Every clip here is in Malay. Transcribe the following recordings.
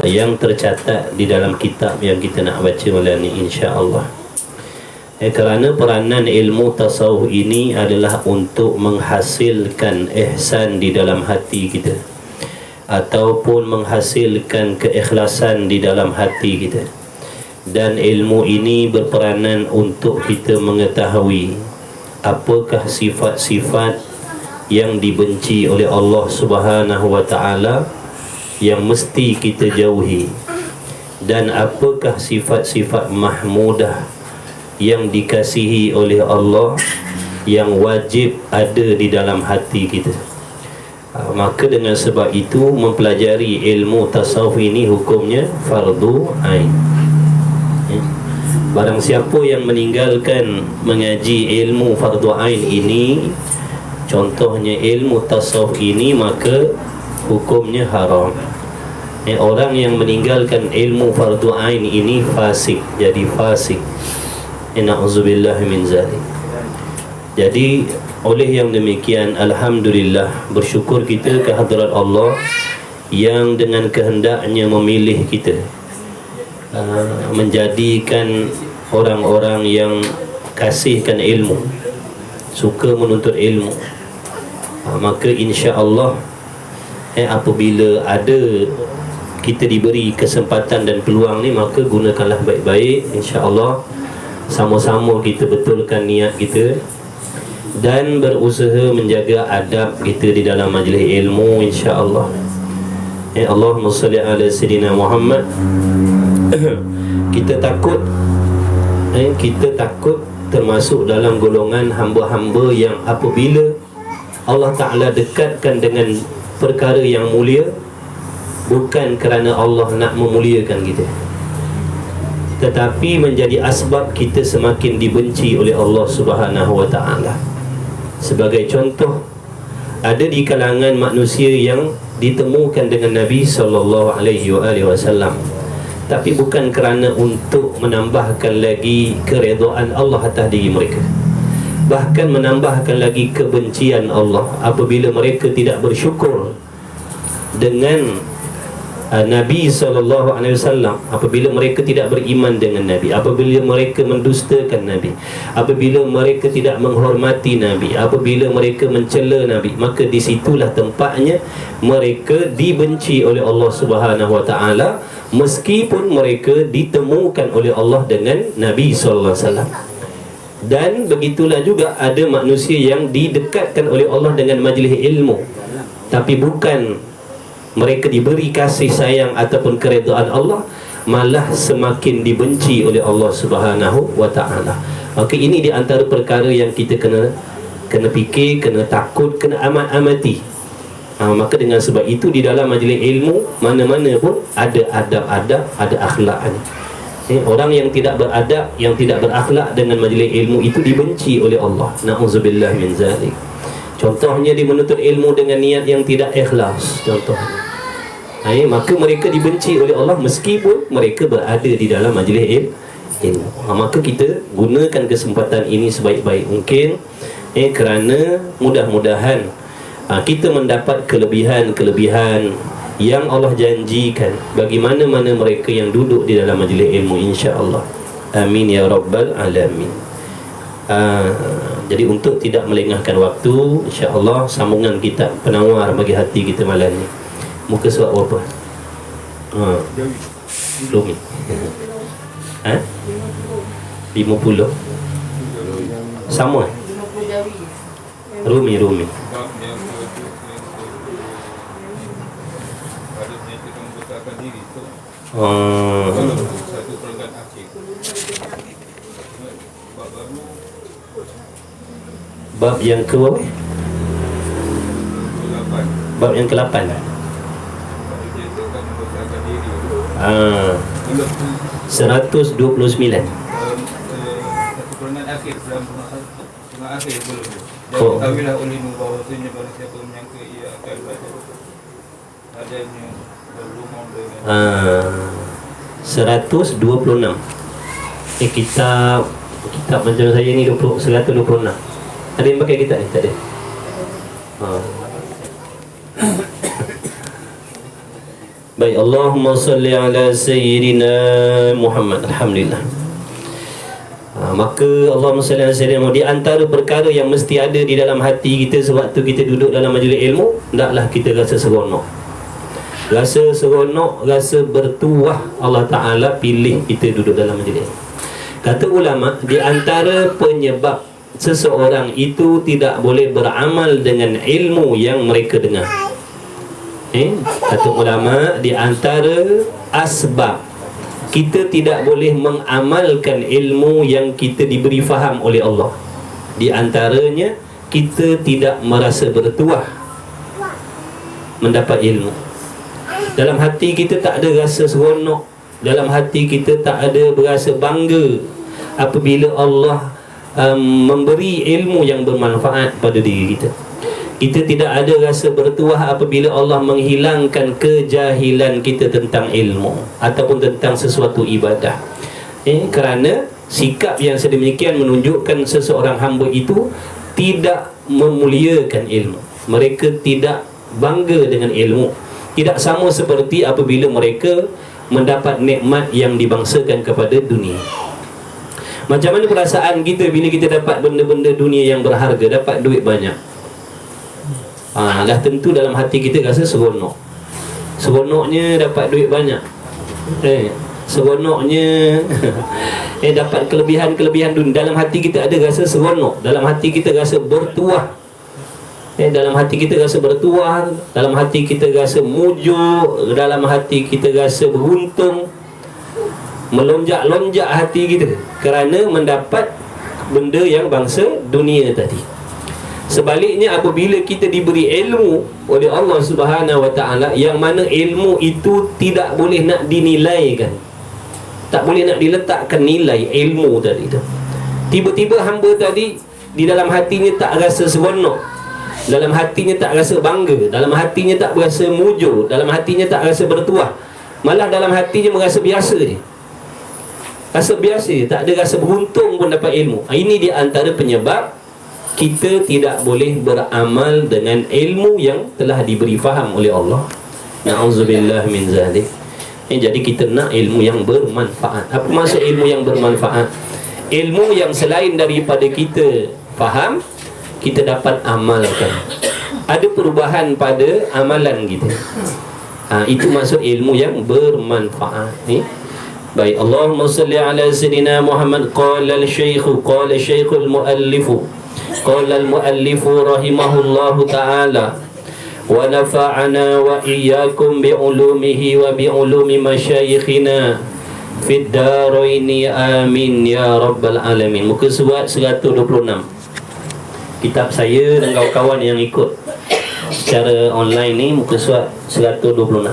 yang tercatat di dalam kitab yang kita nak baca malam ni, insya-Allah. Kerana peranan ilmu tasawuf ini adalah untuk menghasilkan ihsan di dalam hati kita, ataupun menghasilkan keikhlasan di dalam hati kita. Dan ilmu ini berperanan untuk kita mengetahui apakah sifat-sifat yang dibenci oleh Allah Subhanahu wa taala yang mesti kita jauhi, dan apakah sifat-sifat mahmudah yang dikasihi oleh Allah yang wajib ada di dalam hati kita. Maka dengan sebab itu mempelajari ilmu tasawuf ini hukumnya fardu ain. Barang siapa yang meninggalkan mengaji ilmu fardu ain ini, contohnya ilmu tasawuf ini, maka hukumnya haram. Orang yang meninggalkan ilmu fardu ain ini fasik, jadi fasik. Na'udzubillah min zalik. Jadi oleh yang demikian, alhamdulillah, bersyukur kita ke hadirat Allah yang dengan kehendaknya memilih kita, menjadikan orang-orang yang kasihkan ilmu, suka menuntut ilmu. Maka insya-Allah apabila ada kita diberi kesempatan dan peluang ni, maka gunakanlah baik-baik. InsyaAllah sama-sama kita betulkan niat kita dan berusaha menjaga adab kita di dalam majlis ilmu, insya-Allah. Allahumma salli ala Sayyidina Muhammad. Kita takut termasuk dalam golongan hamba-hamba yang apabila Allah Ta'ala dekatkan dengan perkara yang mulia, bukan kerana Allah nak memuliakan kita, tetapi menjadi asbab kita semakin dibenci oleh Allah Subhanahu wa taala. Sebagai contoh, ada di kalangan manusia yang ditemukan dengan Nabi sallallahu alaihi wasallam, tapi bukan kerana untuk menambahkan lagi keredaan Allah atas diri mereka, bahkan menambahkan lagi kebencian Allah apabila mereka tidak bersyukur dengan Nabi SAW, apabila mereka tidak beriman dengan Nabi, apabila mereka mendustakan Nabi, apabila mereka tidak menghormati Nabi, apabila mereka mencela Nabi, maka disitulah tempatnya mereka dibenci oleh Allah Subhanahu Wa Taala, meskipun mereka ditemukan oleh Allah dengan Nabi SAW. Dan begitulah juga ada manusia yang didekatkan oleh Allah dengan majlis ilmu, tapi bukan mereka diberi kasih sayang ataupun keredaan Allah, malah semakin dibenci oleh Allah Subhanahu wa taala. Maka ini di antara perkara yang kita kena fikir, kena takut, kena amati. Maka dengan sebab itu di dalam majlis ilmu mana-mana pun ada adab-adab, ada akhlaknya. Orang yang tidak beradab, yang tidak berakhlak dengan majlis ilmu itu dibenci oleh Allah. Na'udzubillah min zalik. Contohnya dia menuntut ilmu dengan niat yang tidak ikhlas, contohnya. Maka mereka dibenci oleh Allah meskipun mereka berada di dalam majlis ilmu. Maka kita gunakan kesempatan ini sebaik-baik mungkin, kerana mudah-mudahan kita mendapat kelebihan-kelebihan yang Allah janjikan bagi mana-mana mereka yang duduk di dalam majlis ilmu, insya-Allah. Amin ya rabbal alamin. Jadi untuk tidak melengahkan waktu, insya-Allah sambungan kitab penawar bagi hati kita malam ni. Muka surat berapa? Rumi. 50. Sama. Rumi. Bab yang ke berapa? Bab yang ke-8. 129. Oh. Tahuilah olehmu bahawasanya barang siapa menyangka ia akan adanya berhubung dengan 126. Kitab macam saya ni 126. Ada yang pakai kitab ni? Tak ada. Baik, Allahumma salli ala Sayyidina Muhammad. Alhamdulillah. Maka Allahumma salli ala Sayyidina Muhammad. Di antara perkara yang mesti ada di dalam hati kita sewaktu kita duduk dalam majlis ilmu, hendaklah kita rasa seronok. Rasa seronok, rasa bertuah Allah Ta'ala pilih kita duduk dalam majlis. Kata ulama, di antara penyebab seseorang itu tidak boleh beramal dengan ilmu yang mereka dengar, kata ulama, di antara asbab kita tidak boleh mengamalkan ilmu yang kita diberi faham oleh Allah, di antaranya kita tidak merasa bertuah mendapat ilmu. Dalam hati kita tak ada rasa seronok, dalam hati kita tak ada berasa bangga apabila Allah memberi ilmu yang bermanfaat pada diri kita. Kita tidak ada rasa bertuah apabila Allah menghilangkan kejahilan kita tentang ilmu ataupun tentang sesuatu ibadah. Kerana sikap yang sedemikian menunjukkan seseorang hamba itu tidak memuliakan ilmu. Mereka tidak bangga dengan ilmu. Tidak sama seperti apabila mereka mendapat nikmat yang dibangsakan kepada dunia. Macam mana perasaan kita bila kita dapat benda-benda dunia yang berharga, dapat duit banyak? Dah tentu dalam hati kita rasa seronok. Seronoknya dapat duit banyak. Seronoknya dapat kelebihan-kelebihan dunia. Dalam hati kita ada rasa seronok. Dalam hati kita rasa bertuah. Dalam hati kita rasa bertuah. Dalam hati kita rasa mujuk. Dalam hati kita rasa beruntung. Melonjak-lonjak hati kita kerana mendapat benda yang bangsa dunia tadi. Sebaliknya, apabila kita diberi ilmu oleh Allah Subhanahu Wa Taala, yang mana ilmu itu tidak boleh nak dinilaikan, tak boleh nak diletakkan nilai ilmu tadi tu. Tiba-tiba hamba tadi di dalam hatinya tak rasa seronok, dalam hatinya tak rasa bangga, dalam hatinya tak berasa mujur, dalam hatinya tak rasa bertuah, malah dalam hatinya merasa biasa je. Rasa biasa, tak ada rasa beruntung pun dapat ilmu. Ini di antara penyebab kita tidak boleh beramal dengan ilmu yang telah diberi faham oleh Allah. Na'udzubillah min zalik. Jadi kita nak ilmu yang bermanfaat. Apa maksud ilmu yang bermanfaat? Ilmu yang selain daripada kita faham, kita dapat amalkan. Ada perubahan pada amalan kita. Itu maksud ilmu yang bermanfaat. Baik, Allahumma salli ala Sayyidina Muhammad. Qala al-Shaykhul Muallifu, qala al-Muallifu rahimahullahu ta'ala, wa nafa'ana wa iyyakum bi'ulumihi wa bi'ulumi masyayikhina fid daraini amin ya rabbal alamin. Muka surat 126 kitab saya dan kawan-kawan yang ikut secara online ni, muka surat 126.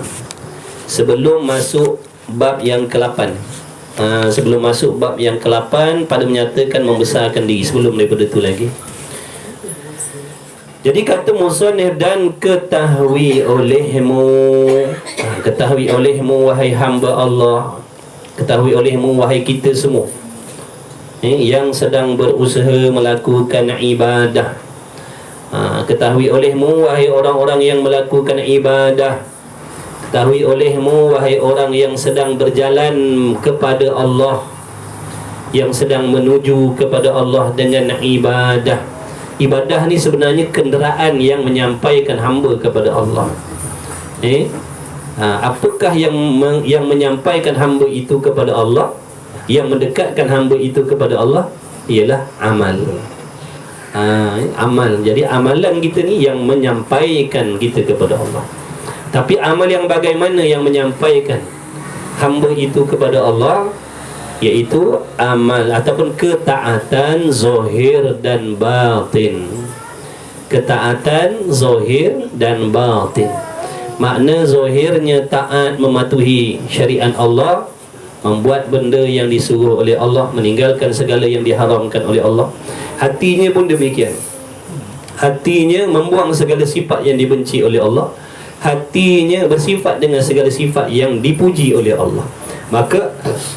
Sebelum masuk bab yang ke-8, sebelum masuk bab yang ke-8 pada menyatakan membesarkan diri, sebelum daripada itu lagi. Jadi kata musannif, dan ketahui olehmu wahai hamba Allah, ketahui olehmu wahai kita semua yang sedang berusaha melakukan ibadah. Ketahui olehmu wahai orang-orang yang melakukan ibadah. Ketahui olehmu wahai orang yang sedang berjalan kepada Allah, yang sedang menuju kepada Allah dengan ibadah. Ibadah ni sebenarnya kenderaan yang menyampaikan hamba kepada Allah. Apakah yang menyampaikan hamba itu kepada Allah, yang mendekatkan hamba itu kepada Allah? Ialah amal. Amal. Jadi amalan kita ni yang menyampaikan kita kepada Allah. Tapi amal yang bagaimana yang menyampaikan hamba itu kepada Allah? Iaitu amal ataupun ketaatan zahir dan batin. Ketaatan zahir dan batin. Makna zahirnya taat mematuhi syariat Allah, membuat benda yang disuruh oleh Allah, meninggalkan segala yang diharamkan oleh Allah. Hatinya pun demikian. Hatinya membuang segala sifat yang dibenci oleh Allah. Hatinya bersifat dengan segala sifat yang dipuji oleh Allah. Maka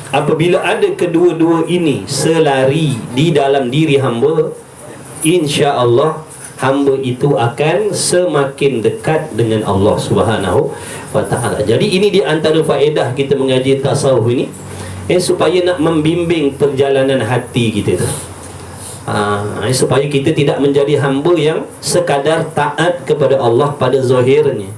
apabila ada kedua-dua ini selari di dalam diri hamba, insya-Allah hamba itu akan semakin dekat dengan Allah Subhanahu wa ta'ala. Jadi ini di antara faedah kita mengaji tasawuf ini, supaya nak membimbing perjalanan hati kita tu. Supaya kita tidak menjadi hamba yang sekadar taat kepada Allah pada zahirnya,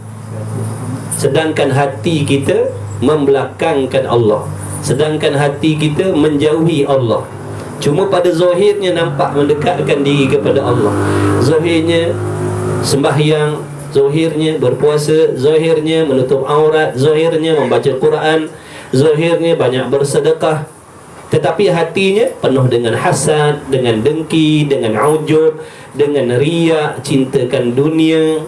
sedangkan hati kita membelakangkan Allah, sedangkan hati kita menjauhi Allah. Cuma pada zahirnya nampak mendekatkan diri kepada Allah, zahirnya sembahyang, zahirnya berpuasa, zahirnya menutup aurat, zahirnya membaca Quran, zahirnya banyak bersedekah, tetapi hatinya penuh dengan hasad, dengan dengki, dengan ujub, dengan riak, cintakan dunia,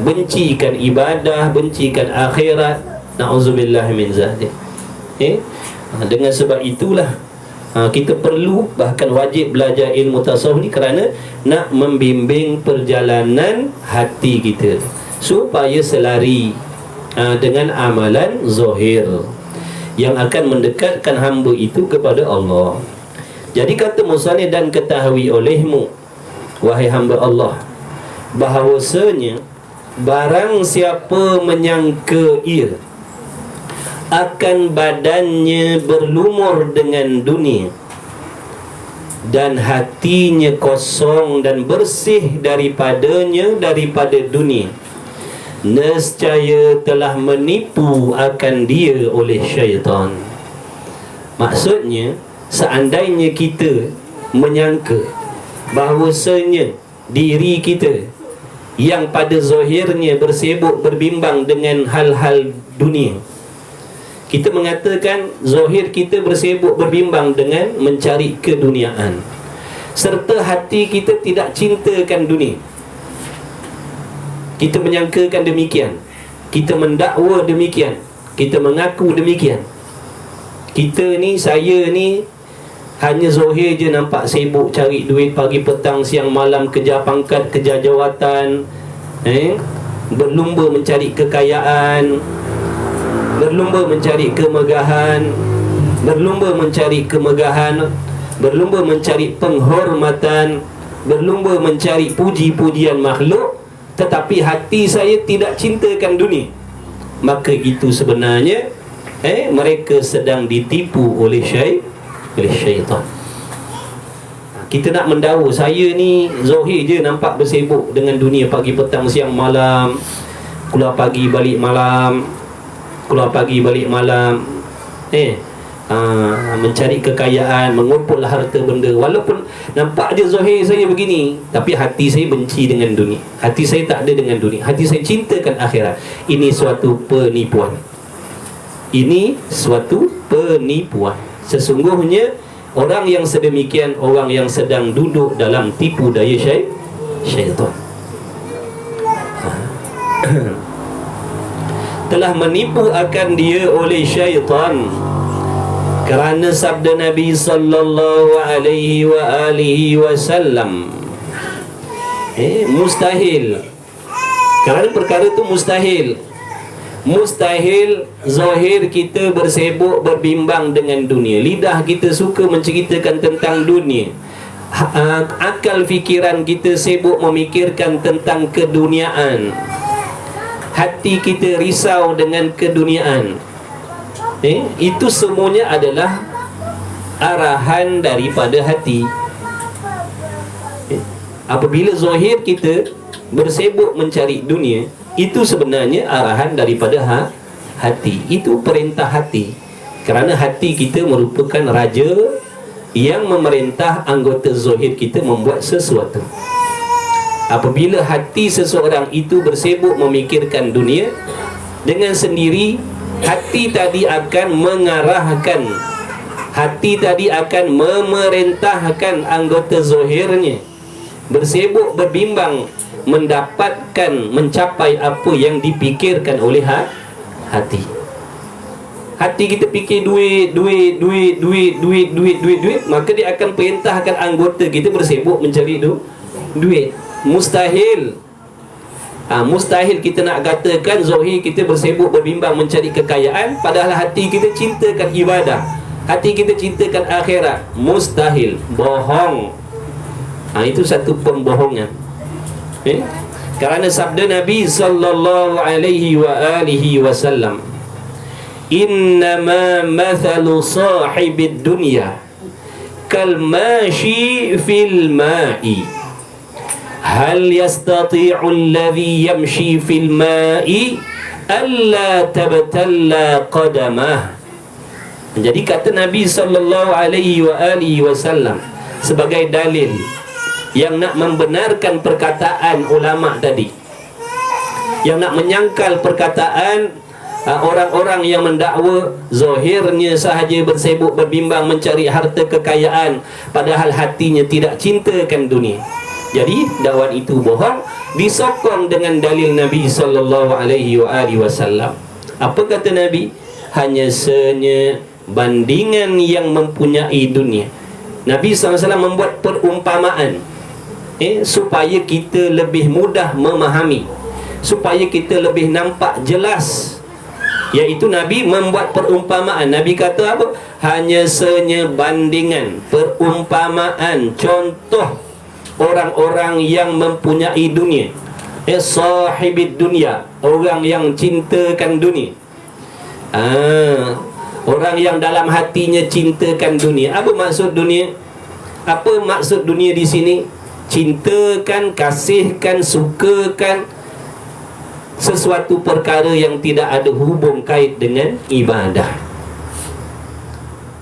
bencikan ibadah, bencikan akhirat. Na'udzubillah min zalik. Dengan sebab itulah kita perlu, bahkan wajib belajar ilmu tasawuf ni, kerana nak membimbing perjalanan hati kita supaya selari dengan amalan zahir yang akan mendekatkan hamba itu kepada Allah. Jadi kata musannif, dan ketahui olehmu wahai hamba Allah, bahawasanya barang siapa menyangka ia akan badannya berlumur dengan dunia dan hatinya kosong dan bersih daripada dunia, nescaya telah menipu akan dia oleh syaitan. Maksudnya, seandainya kita menyangka bahawasanya diri kita yang pada zahirnya bersibuk berbimbang dengan hal-hal dunia, kita mengatakan zahir kita bersibuk berbimbang dengan mencari keduniaan, serta hati kita tidak cintakan dunia, kita menyangkakan demikian, kita mendakwa demikian, kita mengaku demikian. Kita ni, saya ni hanya zahir je nampak sibuk cari duit pagi petang siang malam, kejar pangkat, kejar jawatan, berlumba mencari kekayaan, berlumba mencari kemegahan, berlumba mencari kemegahan, berlumba mencari penghormatan, berlumba mencari puji-pujian makhluk, tetapi hati saya tidak cintakan dunia. Maka itu sebenarnya mereka sedang ditipu oleh syaitan. Kita nak mendakwa saya ni zahir je nampak bersibuk dengan dunia pagi petang siang malam, keluar pagi balik malam, mencari kekayaan, mengumpul harta benda. Walaupun nampak dia zahir saya begini, tapi hati saya benci dengan dunia, hati saya tak ada dengan dunia, hati saya cintakan akhirat. Ini suatu penipuan. Ini suatu penipuan. Sesungguhnya orang yang sedemikian, orang yang sedang duduk dalam tipu daya syaitan. Telah menipu akan dia oleh syaitan, kerana sabda Nabi sallallahu alaihi wa alihi wasallam, mustahil, kerana perkara itu mustahil. Mustahil zahir kita bersibuk berbimbang dengan dunia, lidah kita suka menceritakan tentang dunia, akal fikiran kita sibuk memikirkan tentang keduniaan, hati kita risau dengan keduniaan. Itu semuanya adalah arahan daripada hati. Apabila zahir kita bersibuk mencari dunia, itu sebenarnya arahan daripada hati. Itu perintah hati, kerana hati kita merupakan raja yang memerintah anggota zahir kita membuat sesuatu. Apabila hati seseorang itu bersibuk memikirkan dunia, dengan sendiri hati tadi akan mengarahkan, hati tadi akan memerintahkan anggota zahirnya bersibuk berbimbang mendapatkan, mencapai apa yang dipikirkan oleh hati. Hati kita fikir duit, maka dia akan perintahkan anggota kita bersibuk mencari duit. Mustahil. Mustahil kita nak katakan zahir kita bersibuk berbimbang mencari kekayaan, padahal hati kita cintakan ibadah, hati kita cintakan akhirat. Mustahil. Bohong. Itu satu pembohongan. Kerana sabda Nabi sallallahu alaihi wa alihi wasallam, innama mathalu sahibid dunya kal mashi fil ma'i hal yastati'u alladhi yamshi fil ma'i alla tabtalla qadamah. Jadi kata Nabi sallallahu alaihi wa alihi wasallam sebagai dalil yang nak membenarkan perkataan ulama tadi, yang nak menyangkal perkataan orang-orang yang mendakwa zahirnya sahaja bersibuk berbimbang mencari harta kekayaan, padahal hatinya tidak cintakan dunia. Jadi dakwaan itu bohong, disokong dengan dalil Nabi sallallahu alaihi wasallam. Apa kata Nabi? Hanya senya bandingan yang mempunyai dunia. Nabi SAW membuat perumpamaan supaya kita lebih mudah memahami, supaya kita lebih nampak jelas. Iaitu Nabi membuat perumpamaan. Nabi kata apa? Hanya senya bandingan, perumpamaan, contoh orang-orang yang mempunyai dunia. Sahibid dunia, orang yang cintakan dunia. Orang yang dalam hatinya cintakan dunia. Apa maksud dunia? Apa maksud dunia di sini? Cintakan, kasihkan, sukakan sesuatu perkara yang tidak ada hubung kait dengan ibadah.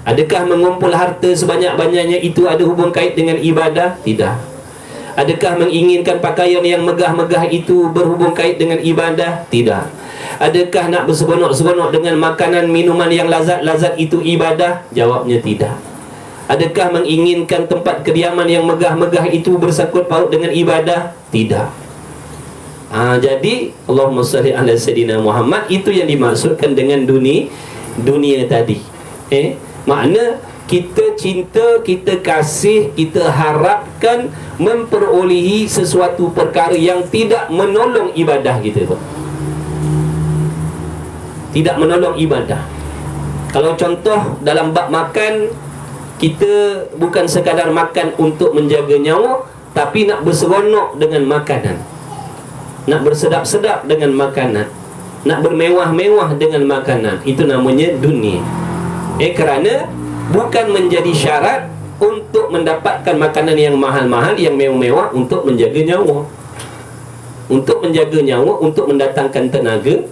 Adakah mengumpul harta sebanyak-banyaknya itu ada hubung kait dengan ibadah? Tidak. Adakah menginginkan pakaian yang megah-megah itu berhubung kait dengan ibadah? Tidak. Adakah nak berseronok-seronok dengan makanan minuman yang lazat-lazat itu ibadah? Jawabnya tidak. Adakah menginginkan tempat kediaman yang megah-megah itu bersangkut paut dengan ibadah? Tidak. Jadi Allahumma salli ala Sayyidina Muhammad, itu yang dimaksudkan dengan dunia tadi. Makna kita cinta, kita kasih, kita harapkan memperolehi sesuatu perkara yang tidak menolong ibadah kita tu. Tidak menolong ibadah. Kalau contoh dalam bab makan, kita bukan sekadar makan untuk menjaga nyawa, tapi nak berseronok dengan makanan, nak bersedap-sedap dengan makanan, nak bermewah-mewah dengan makanan. Itu namanya dunia. Kerana bukan menjadi syarat untuk mendapatkan makanan yang mahal-mahal, yang mewah-mewah untuk menjaga nyawa. Untuk menjaga nyawa, untuk mendatangkan tenaga,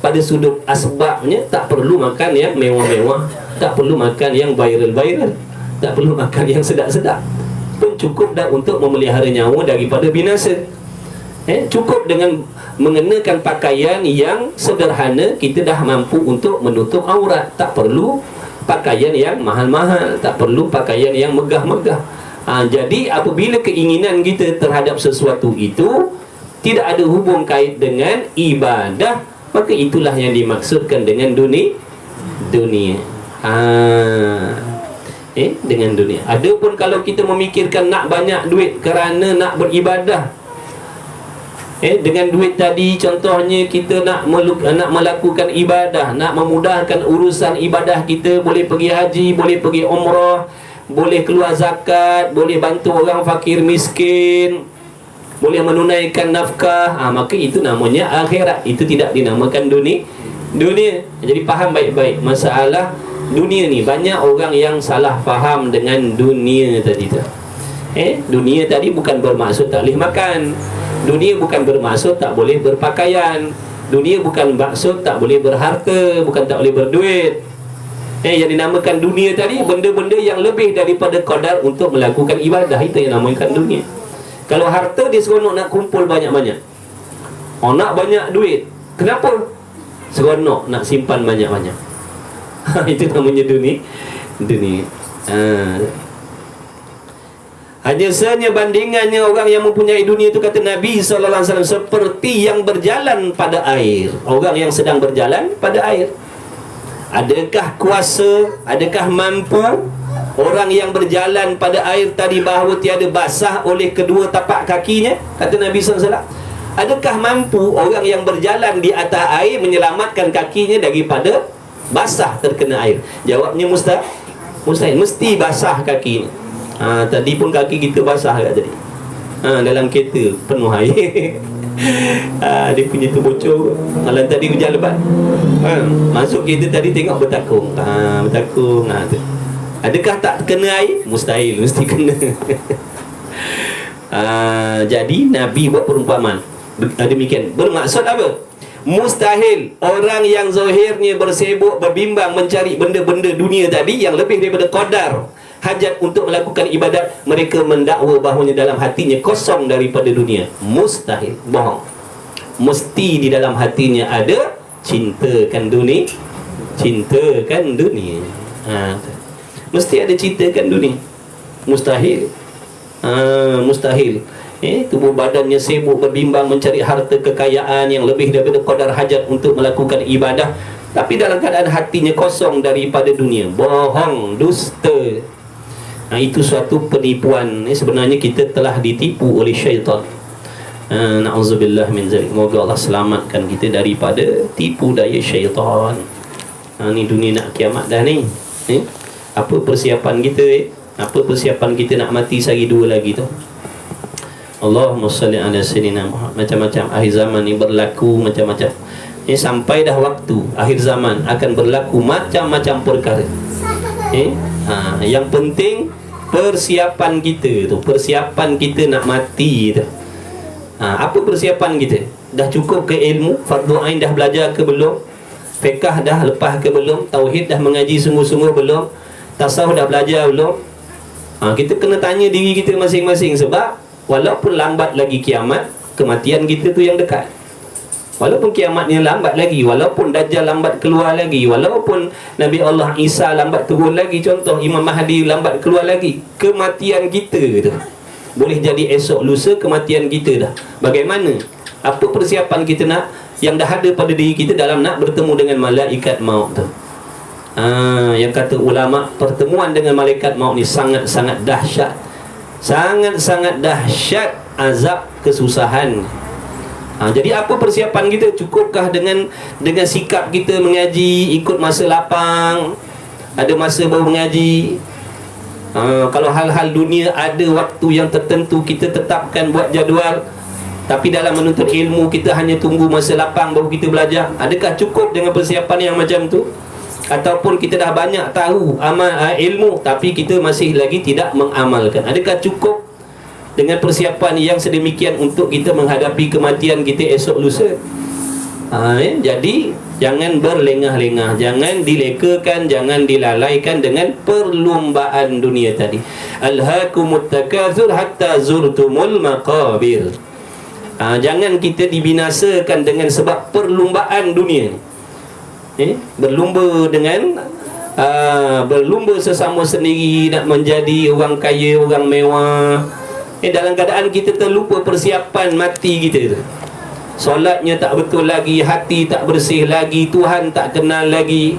pada sudut asbabnya tak perlu makan yang mewah-mewah, tak perlu makan yang viral-viral, tak perlu makan yang sedap-sedap. Pun cukup dah untuk memelihara nyawa daripada binasa. Cukup dengan mengenakan pakaian yang sederhana, kita dah mampu untuk menutup aurat. Tak perlu pakaian yang mahal-mahal, tak perlu pakaian yang megah-megah. Jadi apabila keinginan kita terhadap sesuatu itu tidak ada hubung kait dengan ibadah, maka itulah yang dimaksudkan dengan dunia. Dengan dunia. Adapun kalau kita memikirkan nak banyak duit kerana nak beribadah, dengan duit tadi contohnya kita nak melakukan ibadah, nak memudahkan urusan ibadah kita, boleh pergi haji, boleh pergi umrah, boleh keluar zakat, boleh bantu orang fakir miskin, boleh menunaikan nafkah, maka itu namanya akhirat. Itu tidak dinamakan dunia. Jadi faham baik-baik masalah dunia ni. Banyak orang yang salah faham dengan dunia tadi tu. Dunia tadi bukan bermaksud tak boleh makan. Dunia bukan bermaksud tak boleh berpakaian. Dunia bukan maksud tak boleh berharta, bukan tak boleh berduit. Yang dinamakan dunia tadi benda-benda yang lebih daripada qadar untuk melakukan ibadah. Itu yang dinamakan dunia. Kalau harta dia seronok nak kumpul banyak-banyak, nak banyak duit. Kenapa? Seronok nak simpan banyak-banyak. Itu namanya dunia. Hanya sahaja bandingannya orang yang mempunyai dunia itu, kata Nabi SAW, seperti yang berjalan pada air. Orang yang sedang berjalan pada air. Adakah kuasa, adakah mampu orang yang berjalan pada air tadi bahawa tiada basah oleh kedua tapak kakinya? Kata Nabi SAW, adakah mampu orang yang berjalan di atas air menyelamatkan kakinya daripada basah terkena air? Jawabnya mustahil. Mesti basah kakinya. Tadi pun kaki kita basah kat tadi. Dalam kereta penuh air. Dia punya tu bocor. Malam tadi hujan lebat. Masuk kereta tadi tengok bertakung. Bertakung. Tu. Adakah tak kena air? Mustahil, mesti kena. Jadi Nabi buat perumpamaan demikian. Bermaksud apa? Mustahil orang yang zahirnya bersibuk, berbimbang mencari benda-benda dunia tadi yang lebih daripada qadar hajat untuk melakukan ibadat, mereka mendakwa bahawanya dalam hatinya kosong daripada dunia. Mustahil, bohong. Mesti di dalam hatinya ada cintakan dunia. Cintakan dunia. Mesti ada cintakan dunia. Mustahil. Mustahil. Tubuh badannya sibuk berbimbang mencari harta kekayaan yang lebih daripada qadar hajat untuk melakukan ibadah, tapi dalam keadaan hatinya kosong daripada dunia. Bohong, dusta. Itu suatu penipuan. Sebenarnya kita telah ditipu oleh syaitan. Na'udzubillah min zalik. Moga Allah selamatkan kita daripada tipu daya syaitan. Ni dunia nak kiamat dah ni. Apa persiapan kita? Apa persiapan kita nak mati sehari dua lagi tu? Allahumma salli ala sayyidina Muhammad. Macam-macam akhir zaman ni berlaku macam-macam. Sampai dah waktu akhir zaman akan berlaku macam-macam perkara. Yang penting persiapan kita tu. Persiapan kita nak mati tu. Apa persiapan kita? Dah cukup ke ilmu? Fardu ain dah belajar ke belum? Fiqh dah lepas ke belum? Tauhid dah mengaji sungguh-sungguh belum? Tasawuf dah belajar belum? Kita kena tanya diri kita masing-masing. Sebab walaupun lambat lagi kiamat, kematian kita tu yang dekat. Walaupun kiamatnya lambat lagi, walaupun Dajjal lambat keluar lagi, walaupun Nabi Allah Isa lambat turun lagi, contoh Imam Mahdi lambat keluar lagi, kematian kita tu boleh jadi esok lusa kematian kita dah. Bagaimana? Apa persiapan kita nak yang dah ada pada diri kita dalam nak bertemu dengan malaikat maut tu? Yang kata ulama, pertemuan dengan malaikat maut ni sangat-sangat dahsyat. Sangat-sangat dahsyat azab kesusahan. Jadi apa persiapan kita? Cukupkah dengan sikap kita mengaji, ikut masa lapang, ada masa baru mengaji? Kalau hal-hal dunia ada waktu yang tertentu, kita tetapkan buat jadual. Tapi dalam menuntut ilmu, kita hanya tunggu masa lapang baru kita belajar. Adakah cukup dengan persiapan yang macam tu? Ataupun kita dah banyak tahu ilmu, tapi kita masih lagi tidak mengamalkan? Adakah cukup dengan persiapan yang sedemikian untuk kita menghadapi kematian kita esok lusa? Jadi jangan berlengah-lengah, jangan dilekakan, jangan dilalaikan dengan perlumbaan dunia tadi. Alhaakumut takatsur hatta zurtumul maqabir. Jangan kita dibinasakan dengan sebab perlumbaan dunia. Berlumba dengan berlumba sesama sendiri nak menjadi orang kaya, orang mewah. Dalam keadaan kita terlupa persiapan mati kita tu. Solatnya tak betul lagi, hati tak bersih lagi, Tuhan tak kenal lagi,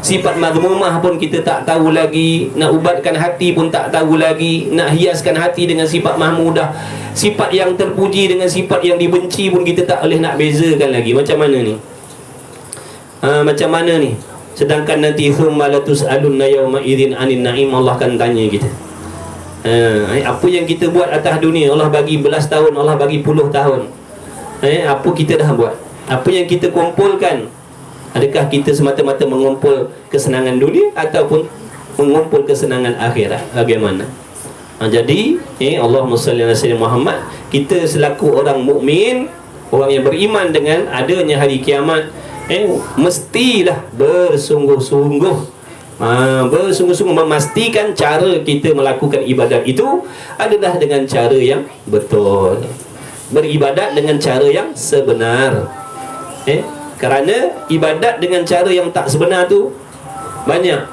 sifat mazmumah pun kita tak tahu lagi, nak ubatkan hati pun tak tahu lagi, nak hiaskan hati dengan sifat mahmudah, sifat yang terpuji dengan sifat yang dibenci pun kita tak boleh nak bezakan lagi. Macam mana ni? Macam mana ni? Sedangkan nanti thumma latus'alunna yawma idzin 'anil na'im, Allah akan tanya kita. Apa yang kita buat atas dunia, Allah bagi belas tahun, Allah bagi puluh tahun. Apa kita dah buat? Apa yang kita kumpulkan? Adakah kita semata-mata mengumpul kesenangan dunia ataupun mengumpul kesenangan akhirat? Bagaimana? Jadi Allahumma salli ala sayyidina Muhammad, kita selaku orang mukmin, orang yang beriman dengan adanya hari kiamat, mestilah bersungguh-sungguh bersungguh-sungguh memastikan cara kita melakukan ibadat itu adalah dengan cara yang betul, beribadat dengan cara yang sebenar. Kerana ibadat dengan cara yang tak sebenar tu banyak.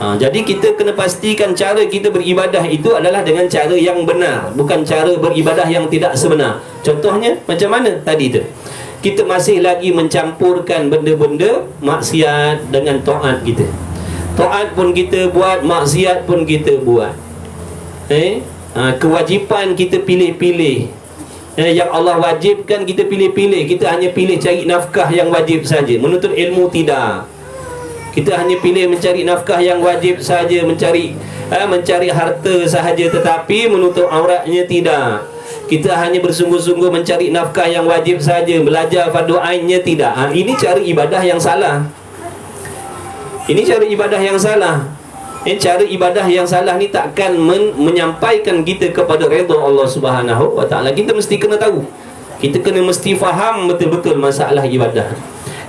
Jadi kita kena pastikan cara kita beribadah itu adalah dengan cara yang benar, bukan cara beribadah yang tidak sebenar. Contohnya macam mana tadi tu? Kita masih lagi mencampurkan benda-benda maksiat dengan taat kita. Taat pun kita buat, maksiat pun kita buat. Kewajipan kita pilih-pilih. Yang Allah wajibkan kita pilih-pilih. Kita hanya pilih cari nafkah yang wajib saja. Menuntut ilmu tidak. Kita hanya pilih mencari nafkah yang wajib sahaja, mencari harta sahaja, tetapi menutup auratnya tidak. Kita hanya bersungguh-sungguh mencari nafkah yang wajib saja, belajar fardu ainnya tidak. Ini cara ibadah yang salah. Ini cara ibadah yang salah. Cara ibadah yang salah ni takkan menyampaikan kita kepada redha Allah Subhanahu wa taala. Kita mesti kena tahu. Kita kena mesti faham betul-betul masalah ibadah.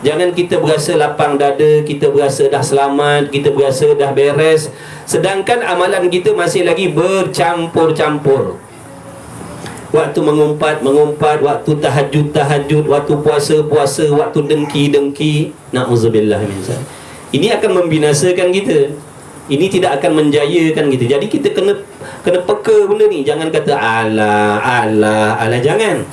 Jangan kita berasa lapang dada, kita berasa dah selamat, kita berasa dah beres, sedangkan amalan kita masih lagi bercampur-campur. Waktu mengumpat, waktu tahajud, waktu puasa, waktu dengki. Na'udzubillah min zalik. Ini akan membinasakan kita. Ini tidak akan menjayakan kita. Jadi kita kena peka benda ni. Jangan kata Allah, jangan.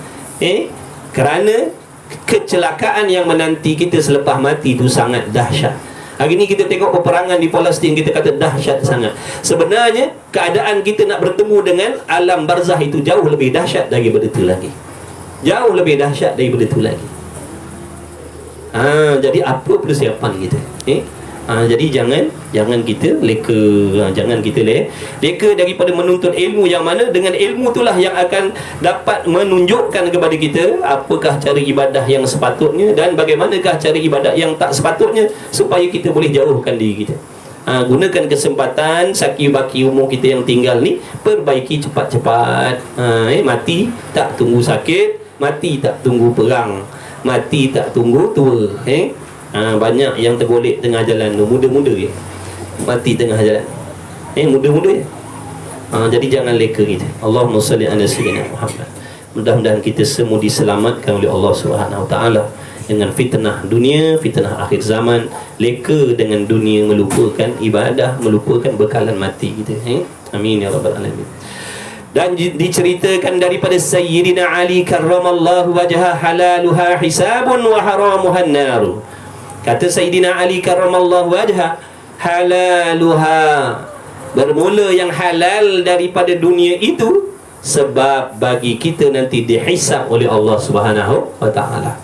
Kerana kecelakaan yang menanti kita selepas mati itu sangat dahsyat. Hari ni kita tengok peperangan di Palestin, kita kata dahsyat sangat. Sebenarnya keadaan kita nak bertemu dengan alam barzah itu jauh lebih dahsyat daripada itu lagi. Jauh lebih dahsyat daripada itu lagi. Jadi apa persiapan kita? Jadi jangan kita leka. Jangan kita leka daripada menuntut ilmu, yang mana dengan ilmu itulah yang akan dapat menunjukkan kepada kita apakah cara ibadah yang sepatutnya dan bagaimanakah cara ibadah yang tak sepatutnya, supaya kita boleh jauhkan diri kita. Gunakan kesempatan saki baki umur kita yang tinggal ni, perbaiki cepat-cepat. Mati tak tunggu sakit, mati tak tunggu perang, mati tak tunggu tua. Banyak yang tergolek tengah jalan tu, muda-muda je mati tengah jalan. Muda-muda je. Jadi jangan leka kita. Allahumma salli ala sayyidina Muhammad. Mudah-mudahan kita semua diselamatkan oleh Allah Subhanahu wa taala dengan fitnah dunia, fitnah akhir zaman, leka dengan dunia, melupakan ibadah, melupakan bekalan mati kita. Amin ya rabbal alamin. Dan diceritakan daripada Sayyidina Ali karramallahu wajhah, halaluha hisabun wa haramuhan naru. Kata Sayyidina Ali karramallahu wajhah, halaluha, bermula yang halal daripada dunia itu sebab bagi kita nanti dihisab oleh Allah Subhanahu wa taala.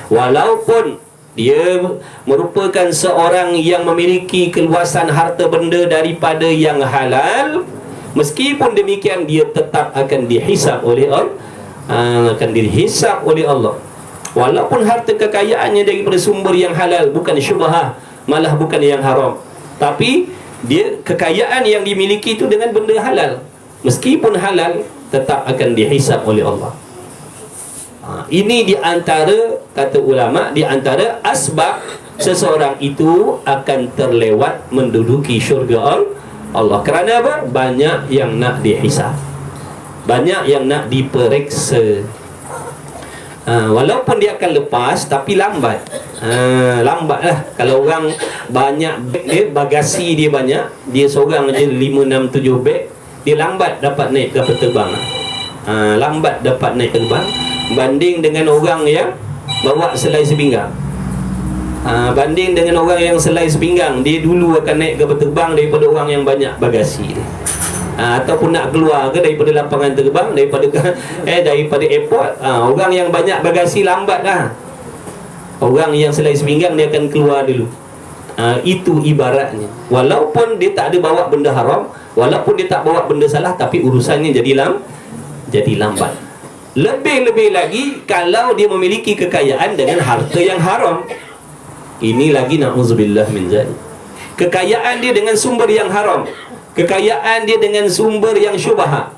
Walaupun dia merupakan seorang yang memiliki keluasan harta benda daripada yang halal, meskipun demikian dia tetap akan dihisab oleh Allah. Walaupun harta kekayaannya daripada sumber yang halal, bukan syubhah, malah bukan yang haram, tapi dia kekayaan yang dimiliki itu dengan benda halal, meskipun halal tetap akan dihisab oleh Allah. Ini di antara, kata ulama, di antara asbab seseorang itu akan terlewat menduduki syurga Allah. Kerana apa? Banyak yang nak dihisab, banyak yang nak diperiksa. Walaupun dia akan lepas, tapi lambat. Lambatlah. Kalau orang banyak beg dia, bagasi dia banyak, dia seorang je 5, 6, 7 beg, dia lambat dapat naik kapal terbang. Lambat dapat naik terbang banding dengan orang yang bawa selai sepinggang. Banding dengan orang yang selai sepinggang, dia dulu akan naik kapal terbang daripada orang yang banyak bagasi dia. Ataupun nak keluar ke daripada lapangan terbang, daripada airport, orang yang banyak bagasi lambat dah. Orang yang selai sepinggang dia akan keluar dulu. Itu ibaratnya. Walaupun dia tak ada bawa benda haram, walaupun dia tak bawa benda salah, tapi urusannya jadi lambat. Lebih-lebih lagi kalau dia memiliki kekayaan dengan harta yang haram. Ini lagi na'udzubillah min zalik. Kekayaan dia dengan sumber yang haram, kekayaan dia dengan sumber yang syubhat,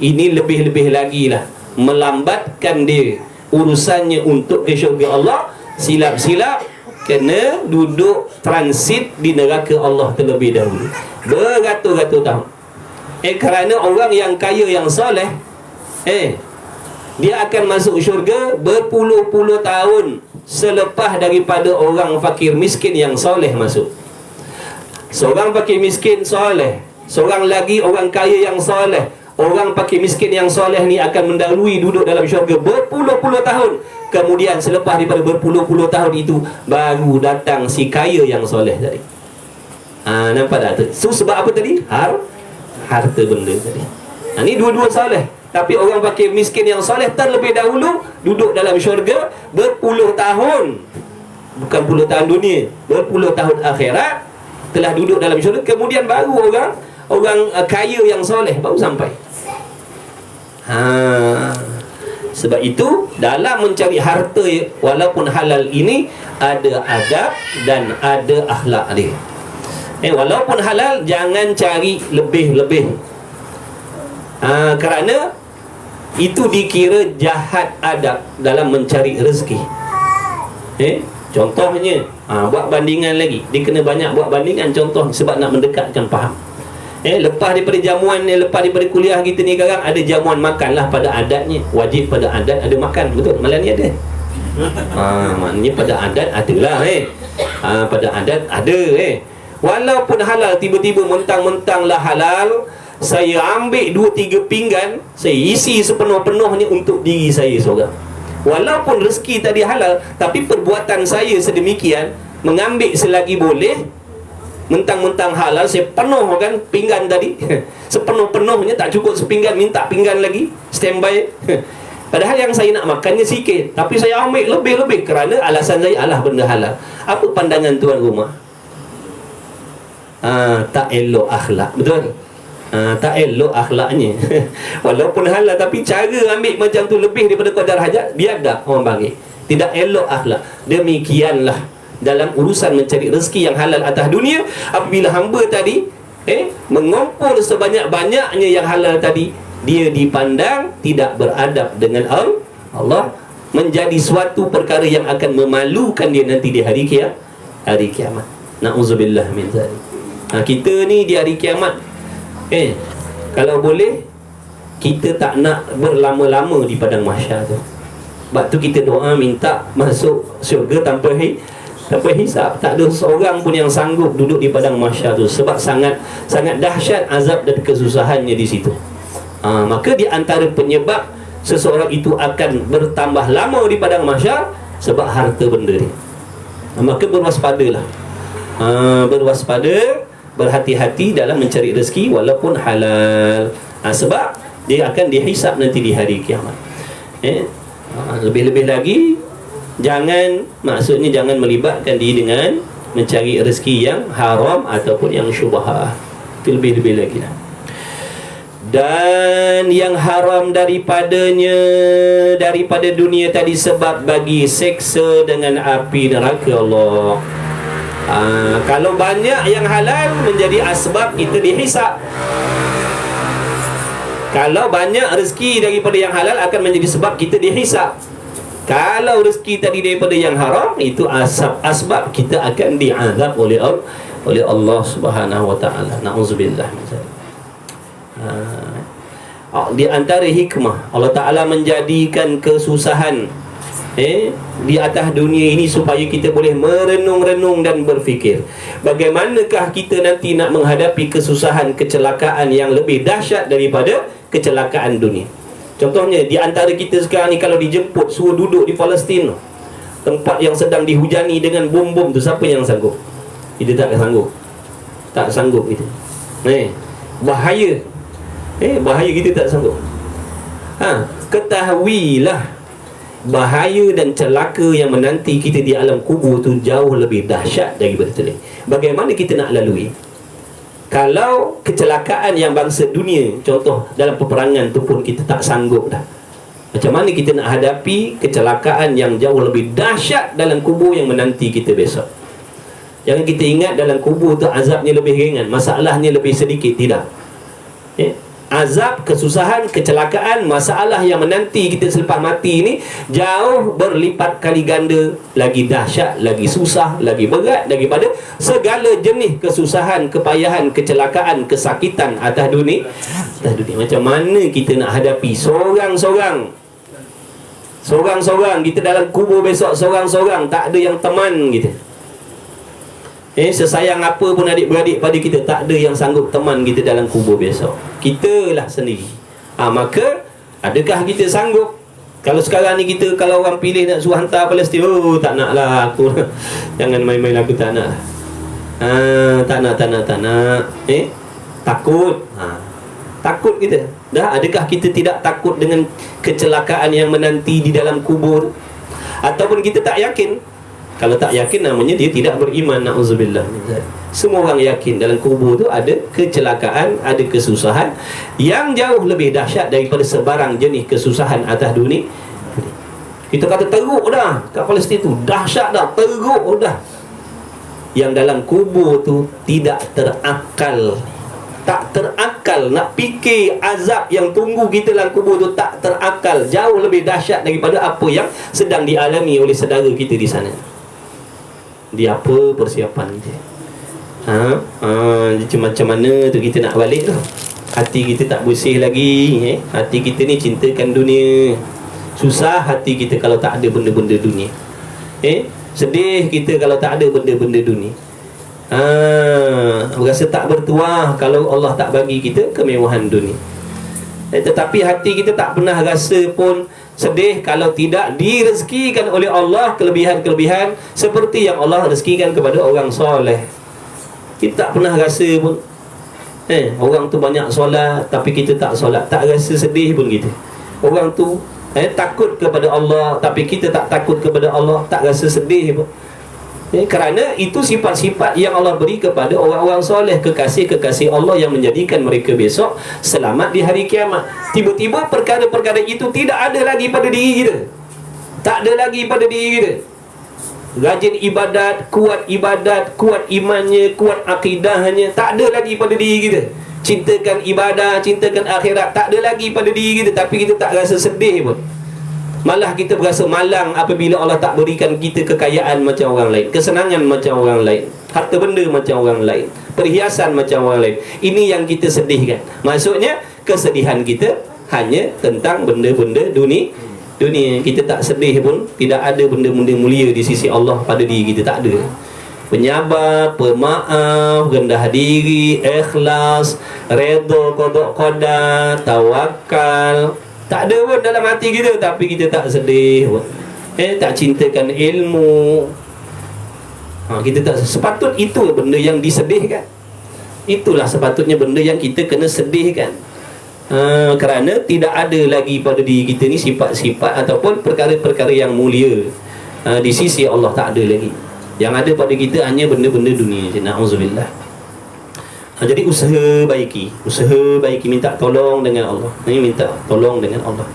ini lebih-lebih lagi lah melambatkan dia urusannya untuk ke syurga Allah. Silap-silap kena duduk transit di neraka Allah terlebih dahulu beratus-ratus tahun. Kerana orang yang kaya yang soleh, dia akan masuk syurga berpuluh-puluh tahun selepas daripada orang fakir miskin yang soleh masuk. Seorang fakir miskin soleh, seorang lagi orang kaya yang soleh. Orang fakir miskin yang soleh ni akan mendahului duduk dalam syurga berpuluh-puluh tahun. Kemudian selepas daripada berpuluh-puluh tahun itu, baru datang si kaya yang soleh tadi. Nampak tak? So sebab apa tadi? Harta benda tadi. Ni dua-dua soleh. Tapi orang fakir miskin yang soleh terlebih dahulu duduk dalam syurga berpuluh tahun. bukan puluh tahun dunia, berpuluh tahun akhirat, telah duduk dalam syurga, kemudian baru orang kaya yang soleh baru sampai. Sebab itu dalam mencari harta walaupun halal ini ada adab dan ada akhlak dia. Walaupun halal, jangan cari lebih-lebih, kerana itu dikira jahat adab dalam mencari rezeki. Contohnya, buat bandingan lagi, dia kena banyak buat bandingan contoh, sebab nak mendekatkan faham. Lepas daripada jamuan, lepas daripada kuliah kita ni sekarang, ada jamuan makan lah pada adatnya. Wajib pada adat ada makan, betul? Malam ni ada. Maknanya pada adat adalah pada adat ada. Walaupun halal, tiba-tiba mentang-mentang lah halal, saya ambil 2-3 pinggan, saya isi sepenuh-penuhnya untuk diri saya seorang. Walaupun rezeki tadi halal, tapi perbuatan saya sedemikian, mengambil selagi boleh, mentang-mentang halal, saya penuhkan pinggan tadi sepenuh-penuhnya, tak cukup sepinggan, minta pinggan lagi, standby. Padahal yang saya nak makannya sikit, tapi saya ambil lebih-lebih kerana alasan saya, alah benda halal. Apa pandangan tuan rumah? Tak elok akhlak, betul? Tak elok akhlaknya. Walaupun halal, tapi cara ambil macam tu lebih daripada qadar hajat, biadab orang panggil, tidak elok akhlak. Demikianlah dalam urusan mencari rezeki yang halal atas dunia. Apabila hamba tadi mengumpul sebanyak-banyaknya yang halal tadi, dia dipandang tidak beradab dengan Allah, menjadi suatu perkara yang akan memalukan dia nanti di hari kiamat. Na'udzubillah min zalik. Kita ni di hari kiamat, kalau boleh kita tak nak berlama-lama di padang mahsyar tu. Sebab tu kita doa minta masuk syurga tanpa hisab. Tak ada seorang pun yang sanggup duduk di padang mahsyar tu, sebab sangat dahsyat azab dan kesusahannya di situ. Maka di antara penyebab seseorang itu akan bertambah lama di padang mahsyar sebab harta benda dia. Maka berwaspadalah, berhati-hati dalam mencari rezeki walaupun halal, sebab dia akan dihisab nanti di hari kiamat. Lebih-lebih lagi, maksudnya jangan melibatkan diri dengan mencari rezeki yang haram ataupun yang syubhah. Itu lebih-lebih lagi lah. Dan yang haram daripada dunia tadi, sebab bagi seksa dengan api neraka Allah. Kalau banyak yang halal, menjadi asbab kita dihisab. Kalau banyak rezeki daripada yang halal, akan menjadi sebab kita dihisab. Kalau rezeki tadi daripada yang haram, itu asbab kita akan diazab oleh Allah Subhanahu wa taala. Nauzubillah. Di antara hikmah Allah Taala menjadikan kesusahan di atas dunia ini supaya kita boleh merenung-renung dan berfikir, bagaimanakah kita nanti nak menghadapi kesusahan, kecelakaan yang lebih dahsyat daripada kecelakaan dunia. Contohnya, di antara kita sekarang ni kalau dijemput suruh duduk di Palestin, tempat yang sedang dihujani dengan bom-bom tu, siapa yang sanggup? Kita tak sanggup. Tak sanggup kita. Bahaya. Bahaya, kita tak sanggup. Ketahuilah, bahaya dan celaka yang menanti kita di alam kubur tu jauh lebih dahsyat daripada itu. Bagaimana kita nak lalui? Kalau kecelakaan yang bangsa dunia, contoh dalam peperangan tu pun kita tak sanggup dah, macam mana kita nak hadapi kecelakaan yang jauh lebih dahsyat dalam kubur yang menanti kita besok? Jangan kita ingat dalam kubur tu azabnya lebih ringan, masalahnya lebih sedikit. Tidak. Azab, kesusahan, kecelakaan, masalah yang menanti kita selepas mati ini jauh berlipat kali ganda lagi dahsyat, lagi susah, lagi berat daripada segala jenis kesusahan, kepayahan, kecelakaan, kesakitan atas dunia. Macam mana kita nak hadapi seorang-seorang kita dalam kubur besok, seorang-seorang, tak ada yang teman kita. Sesayang apa pun adik-beradik pada kita, tak ada yang sanggup teman kita dalam kubur besok. Kita lah sendiri. Maka adakah kita sanggup? Kalau sekarang ni kita, kalau orang pilih nak suruh hantar Palestin, tak nak lah aku. Jangan main-main, aku tak nak. Tak nak. Takut. Takut kita. Adakah kita tidak takut dengan kecelakaan yang menanti di dalam kubur? Ataupun kita tak yakin? Kalau tak yakin namanya dia tidak beriman. Na'udzubillah. Semua orang yakin dalam kubur tu ada kecelakaan, ada kesusahan yang jauh lebih dahsyat daripada sebarang jenis kesusahan atas dunia. Kita kata teruk dah kat Palestin tu, dahsyat dah, teruk dah. Yang dalam kubur tu tidak terakal. Tak terakal. Nak fikir azab yang tunggu kita dalam kubur tu tak terakal. Jauh lebih dahsyat daripada apa yang sedang dialami oleh saudara kita di sana. Dia apa persiapan dia? Macam mana tu kita nak balik tu? Hati kita tak bersih lagi. Hati kita ni cintakan dunia. Susah hati kita kalau tak ada benda-benda dunia. Sedih kita kalau tak ada benda-benda dunia. Berasa tak bertuah kalau Allah tak bagi kita kemewahan dunia. Tetapi hati kita tak pernah rasa pun sedih kalau tidak direzekikan oleh Allah kelebihan-kelebihan seperti yang Allah rezekikan kepada orang soleh. Kita tak pernah rasa pun orang tu banyak solat tapi kita tak solat, tak rasa sedih pun kita. Orang tu takut kepada Allah tapi kita tak takut kepada Allah, tak rasa sedih pun. Kerana itu sifat-sifat yang Allah beri kepada orang-orang soleh, kekasih-kekasih Allah yang menjadikan mereka besok selamat di hari kiamat. Tiba-tiba perkara-perkara itu tidak ada lagi pada diri kita. Tak ada lagi pada diri kita. Rajin ibadat, kuat imannya, kuat akidahnya, tak ada lagi pada diri kita. Cintakan ibadah, cintakan akhirat, tak ada lagi pada diri kita. Tapi kita tak rasa sedih pun. Malah kita berasa malang apabila Allah tak berikan kita kekayaan macam orang lain, kesenangan macam orang lain, harta benda macam orang lain, perhiasan macam orang lain. Ini yang kita sedihkan. Maksudnya kesedihan kita hanya tentang benda-benda dunia. Kita tak sedih pun tidak ada benda-benda mulia di sisi Allah pada diri kita, tak ada. Penyabar, pemaaf, rendah diri, ikhlas, redha qada qadar, tawakal, tak ada pun dalam hati kita. Tapi kita tak sedih pun. Tak cintakan ilmu. Kita tak sepatut itu benda yang disedihkan. Itulah sepatutnya benda yang kita kena sedihkan. Kerana tidak ada lagi pada diri kita ni sifat-sifat ataupun perkara-perkara yang mulia di sisi Allah, tak ada lagi. Yang ada pada kita hanya benda-benda dunia je. Na'udzubillah. Jadi usaha baiki, minta tolong dengan Allah. Ini minta tolong dengan Allah.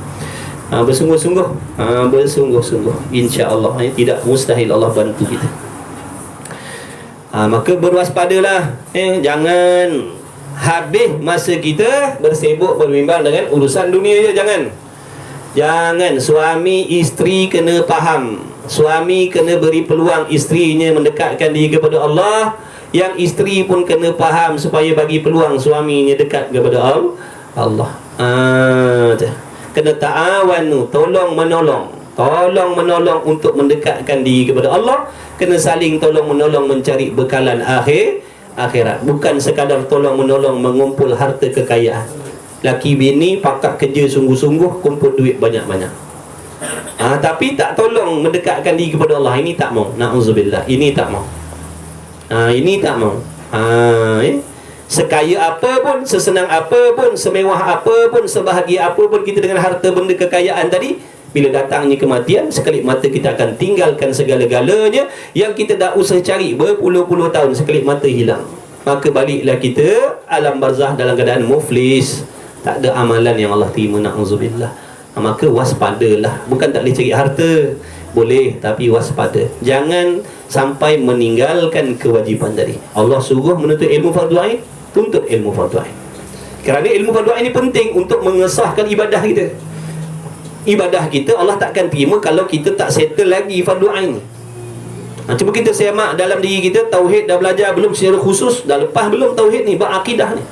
Bersungguh-sungguh, insya-Allah tidak mustahil Allah bantu kita. Maka berwaspadalah, jangan habis masa kita bersibuk berbimbang dengan urusan dunia je. Jangan suami isteri kena faham. Suami kena beri peluang isterinya mendekatkan diri kepada Allah. Yang isteri pun kena faham supaya bagi peluang suaminya dekat kepada Allah. Kena ta'awanu, tolong menolong untuk mendekatkan diri kepada Allah. Kena saling tolong menolong mencari bekalan akhirat. Bukan sekadar tolong menolong mengumpul harta kekayaan. Laki bini pakat kerja sungguh-sungguh, kumpul duit banyak-banyak. Tapi tak tolong mendekatkan diri kepada Allah. Ini tak mau. Na'udzubillah. Ini tak mau. Ini tak mau. Sekaya apa pun, sesenang apa pun, semewah apa pun, sebahagia apa pun kita dengan harta benda kekayaan tadi, bila datangnya kematian, sekelip mata kita akan tinggalkan segala-galanya yang kita dah usah cari berpuluh-puluh tahun, sekelip mata hilang. Maka baliklah kita alam barzah dalam keadaan muflis, tak ada amalan yang Allah terima. Na'udzubillah. Maka waspadalah. Bukan tak boleh cari harta, boleh, tapi waspada. Jangan sampai meninggalkan kewajipan tadi. Allah suruh menuntut ilmu fardu ain, tuntut ilmu fardu ain. Kerana ilmu fardu ain ini penting untuk mengesahkan ibadah kita. Ibadah kita Allah takkan terima kalau kita tak settle lagi fardu ain. Cuba kita semak dalam diri kita, tauhid dah belajar belum secara khusus? Dah lepas belum tauhid ni, bab akidah ni?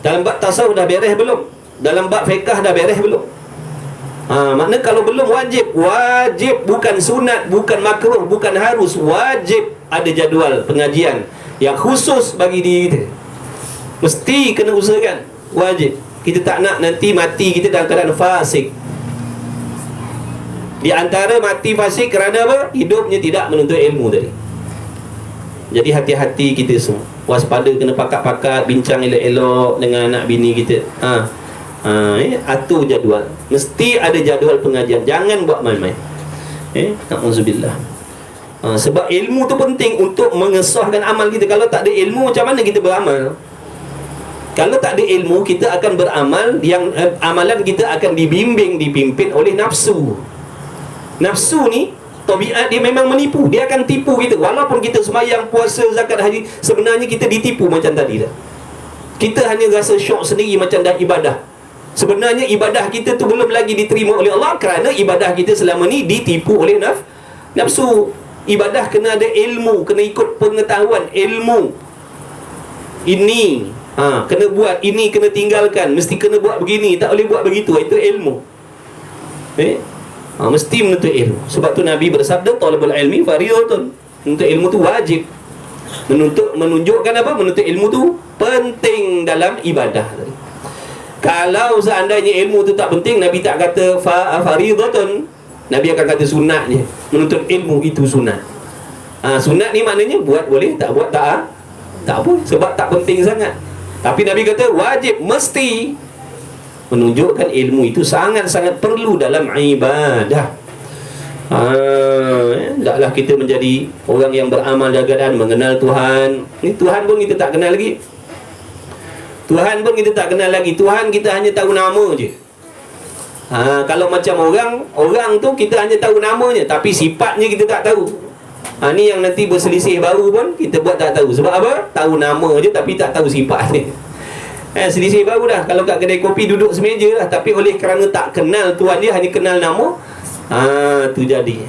Dalam bab tasawuf dah beres belum? Dalam bab fiqh dah beres belum? Makna kalau belum, wajib, bukan sunat, bukan makruh, bukan harus, wajib ada jadual pengajian yang khusus bagi diri kita. Mesti kena usahakan, wajib. Kita tak nak nanti mati kita dalam keadaan fasik. Di antara mati fasik kerana apa? Hidupnya tidak menuntut ilmu tadi. Jadi hati-hati kita semua, waspada, kena pakat-pakat, bincang elok-elok dengan anak bini kita. Atur jadual. Mesti ada jadual pengajian. Jangan buat main-main. Na'udzubillah. Sebab ilmu tu penting untuk mengesahkan amal kita. Kalau tak ada ilmu, macam mana kita beramal? Kalau tak ada ilmu, kita akan beramal yang amalan kita akan dipimpin oleh nafsu. Nafsu ni tabiat dia memang menipu. Dia akan tipu kita. Walaupun kita sembahyang, puasa, zakat, haji, sebenarnya kita ditipu macam tadi dah. Kita hanya rasa syok sendiri macam dah ibadah. Sebenarnya ibadah kita tu belum lagi diterima oleh Allah, kerana ibadah kita selama ni ditipu oleh nafsu. Ibadah kena ada ilmu, kena ikut pengetahuan, ilmu. Ini kena buat, ini kena tinggalkan, mesti kena buat begini, tak boleh buat begitu. Itu ilmu. Mesti menuntut ilmu. Sebab tu Nabi bersabda, talabul ilmi fardhatun. Menuntut ilmu tu wajib. Menunjukkan apa? Menuntut ilmu tu penting dalam ibadah. Kalau seandainya ilmu tu tak penting, Nabi tak kata fardhatun. Nabi akan kata sunat je. Menuntut ilmu itu sunat. Sunat ni maknanya buat boleh, tak buat tak apa, sebab tak penting sangat. Tapi Nabi kata wajib, mesti. Menunjukkan ilmu itu sangat-sangat perlu dalam ibadah. Taklah kita menjadi orang yang beramal dalam mengenal Tuhan. Ni Tuhan pun kita tak kenal lagi. Tuhan pun kita tak kenal lagi. Tuhan kita hanya tahu nama je. Kalau macam orang tu kita hanya tahu namanya, tapi sifatnya kita tak tahu. Ni yang nanti berselisih baru pun kita buat tak tahu. Sebab apa? Tahu nama je tapi tak tahu sifat dia. Selisih baru dah. Kalau kat kedai kopi duduk semeja lah, tapi oleh kerana tak kenal Tuhan dia, hanya kenal nama, tu jadi.